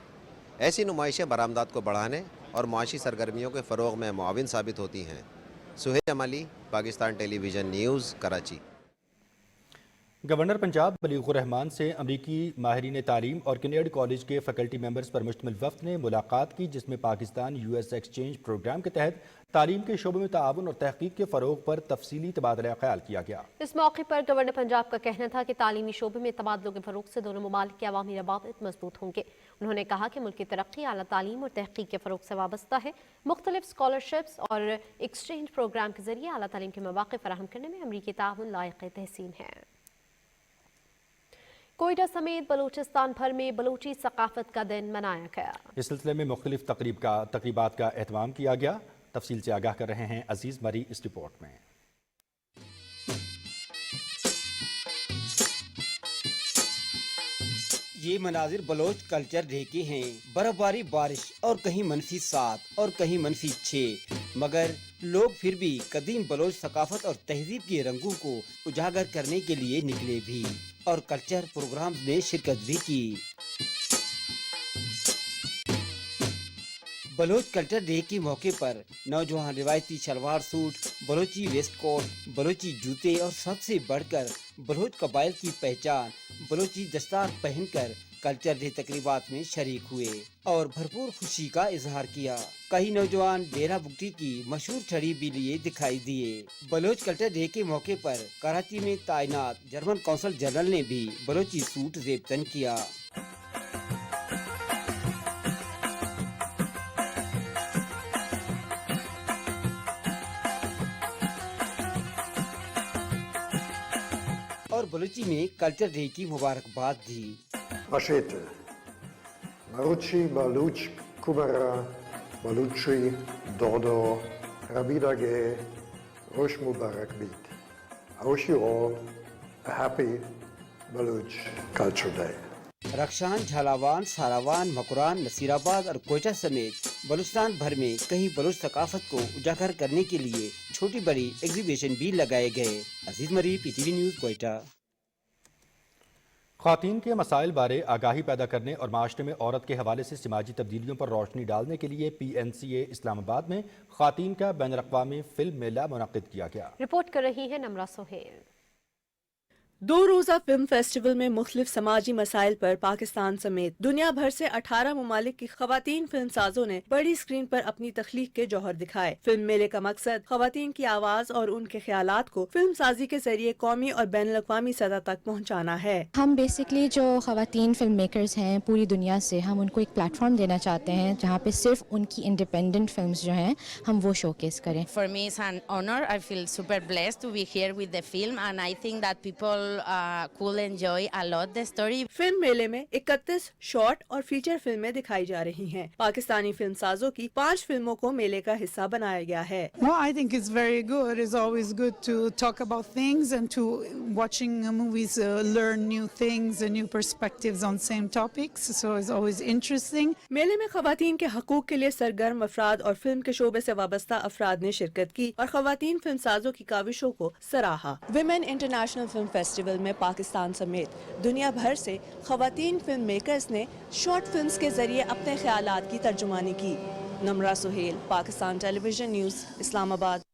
ऐसी नुमाइशें बरामदात को बढ़ाने और माशी सरगर्मियों के फ़रोग में मुआविन साबित होती हैं। Suhail Jamali, Pakistan television news, Karachi. Governor Punjab Baligh ur Rehman से अमरीकी माहिरीन तालीम और कैनेडियन कॉलेज के फैकल्टी मेंबर्स पर मुश्तमिल वफ़द ने मुलाकात की, जिसमें पाकिस्तान US एक्सचेंज प्रोग्राम के तहत तालीम के शोबे में ताउन और तहकीक के फ़रोग पर तफसीली तबादला ख्याल किया गया। इस मौके पर गवर्नर पंजाब का कहना था कि तालीमी शोबे में तबादलों के फ़रोग से दोनों ममालिक के अवामी रवाबित मजबूत होंगे। उन्होंने कहा कि मुल्क की तरक्की आला तालीम और तहकीक के फ़रोग से वाबस्ता है। मुख्तलिफ स्कॉलरशिप्स और एक्सचेंज प्रोग्राम के जरिए आला तालीम के मौके फराहम करने में अमरीकी ताउन लायक तहसीन है। कोयटा समेत बलूचिस्तान भर में बलूची सकाफत का दिन मनाया गया। इस सिलसिले में मुख्तलिफ तकरीबात का एहतमाम किया गया। तफसील से आगाह कर रहे हैं अजीज मरी इस रिपोर्ट में। ये मनाजिर बलोच कल्चर डे के हैं। बर्फबारी, बारिश और कहीं -7 और कहीं -6, मगर लोग फिर भी कदीम बलोच सकाफत और तहजीब के रंगों को उजागर करने के लिए निकले भी और कल्चर प्रोग्राम में शिरकत भी की। बलोच कल्चर डे के मौके पर नौजवान रिवायती shalwar suit, Balochi waistcoat, Balochi जूते और सबसे बढ़कर बलोच कबाइल की पहचान बलोची दस्तार पहनकर कल्चर डे तकरीबात में शरीक हुए और भरपूर खुशी का इजहार किया। कई नौजवान डेरा बुगटी की मशहूर छड़ी भी लिए दिखाई दिए। बलोच कल्चर डे के मौके पर कराची में तैनात जर्मन कौंसल जनरल ने भी बलोची सूट ज़ेब-तन किया। और बलूची में कल्चर डे की मुबारकबाद दी। Machete, Marucci, Baluch, Kubara, Baluchi, Dodo, Rabidage, Rosh Mubarak Beat. I wish you all a happy Baluch Culture Day. रक्षान, झालावान, सारावान, Makran, Nasirabad और कोयटा समेत बलूचिस्तान भर में कहीं बलूच सकाफत को उजागर करने के लिए छोटी बड़ी एग्जीबिशन भी लगाए गए। अजीज मरी, PTV न्यूज़, कोयटा। ख़वातीन के मसाइल बारे आगाही पैदा करने और माशरे में औरत के हवाले से समाजी तब्दीलियों पर रोशनी डालने के लिए PNCA इस्लामाबाद में ख़वातीन का बैनुल-अक़वामी फिल्म मेला मुनक़्क़िद किया गया। रिपोर्ट कर रही है नम्रा सोहेल। 2 रोज़ा फिल्म फेस्टिवल में मुख्तलिफ समाजी मसाइल पर पाकिस्तान समेत दुनिया भर से 18 ममालिक की ख़वातीन फिल्म साजों ने बड़ी स्क्रीन पर अपनी तख्लीक के जौहर दिखाए। फिल्म मेले का मकसद ख़वातीन की आवाज़ और उनके ख्यालात को फिल्म साजी के जरिए कौमी और बैनुल-अक़वामी सतह तक पहुँचाना है। हम बेसिकली जो ख़वातीन फिल्म मेकर्स हैं पूरी दुनिया से, हम उनको एक प्लेटफॉर्म देना चाहते हैं जहाँ पे सिर्फ उनकी इंडिपेंडेंट फिल्म्स जो हैं हम वो शोकेस करें। For me it's an honor. I feel super blessed to be here with the film and I think that people could enjoy a lot the story. Film मेले में 31 शॉर्ट और feature फिल्में दिखाई जा रही हैं। पाकिस्तानी फिल्म साजों की 5 फिल्मों को मेले का हिस्सा बनाया गया है। Well, I think it's very good. It's always good to talk about things and to watching movies, learn new things and new perspectives on same topics. So it's always interesting. मेले में ख़वातीन के हकूक़ के लिए सरगर्म अफराद और फिल्म के शोबे से वाबस्ता अफराद ने शिरकत की और ख़वातीन फिल्म साजों की काविशों को सराहा। विमेन इंटरनेशनल फिल्म फेस्टिवल में पाकिस्तान समेत दुनिया भर से ख़वातीन फिल्म मेकर्स ने शॉर्ट फिल्म्स के जरिए अपने ख्यालात की तर्जुमानी की। नम्रा सुहेल, पाकिस्तान टेलीविजन न्यूज़, इस्लामाबाद।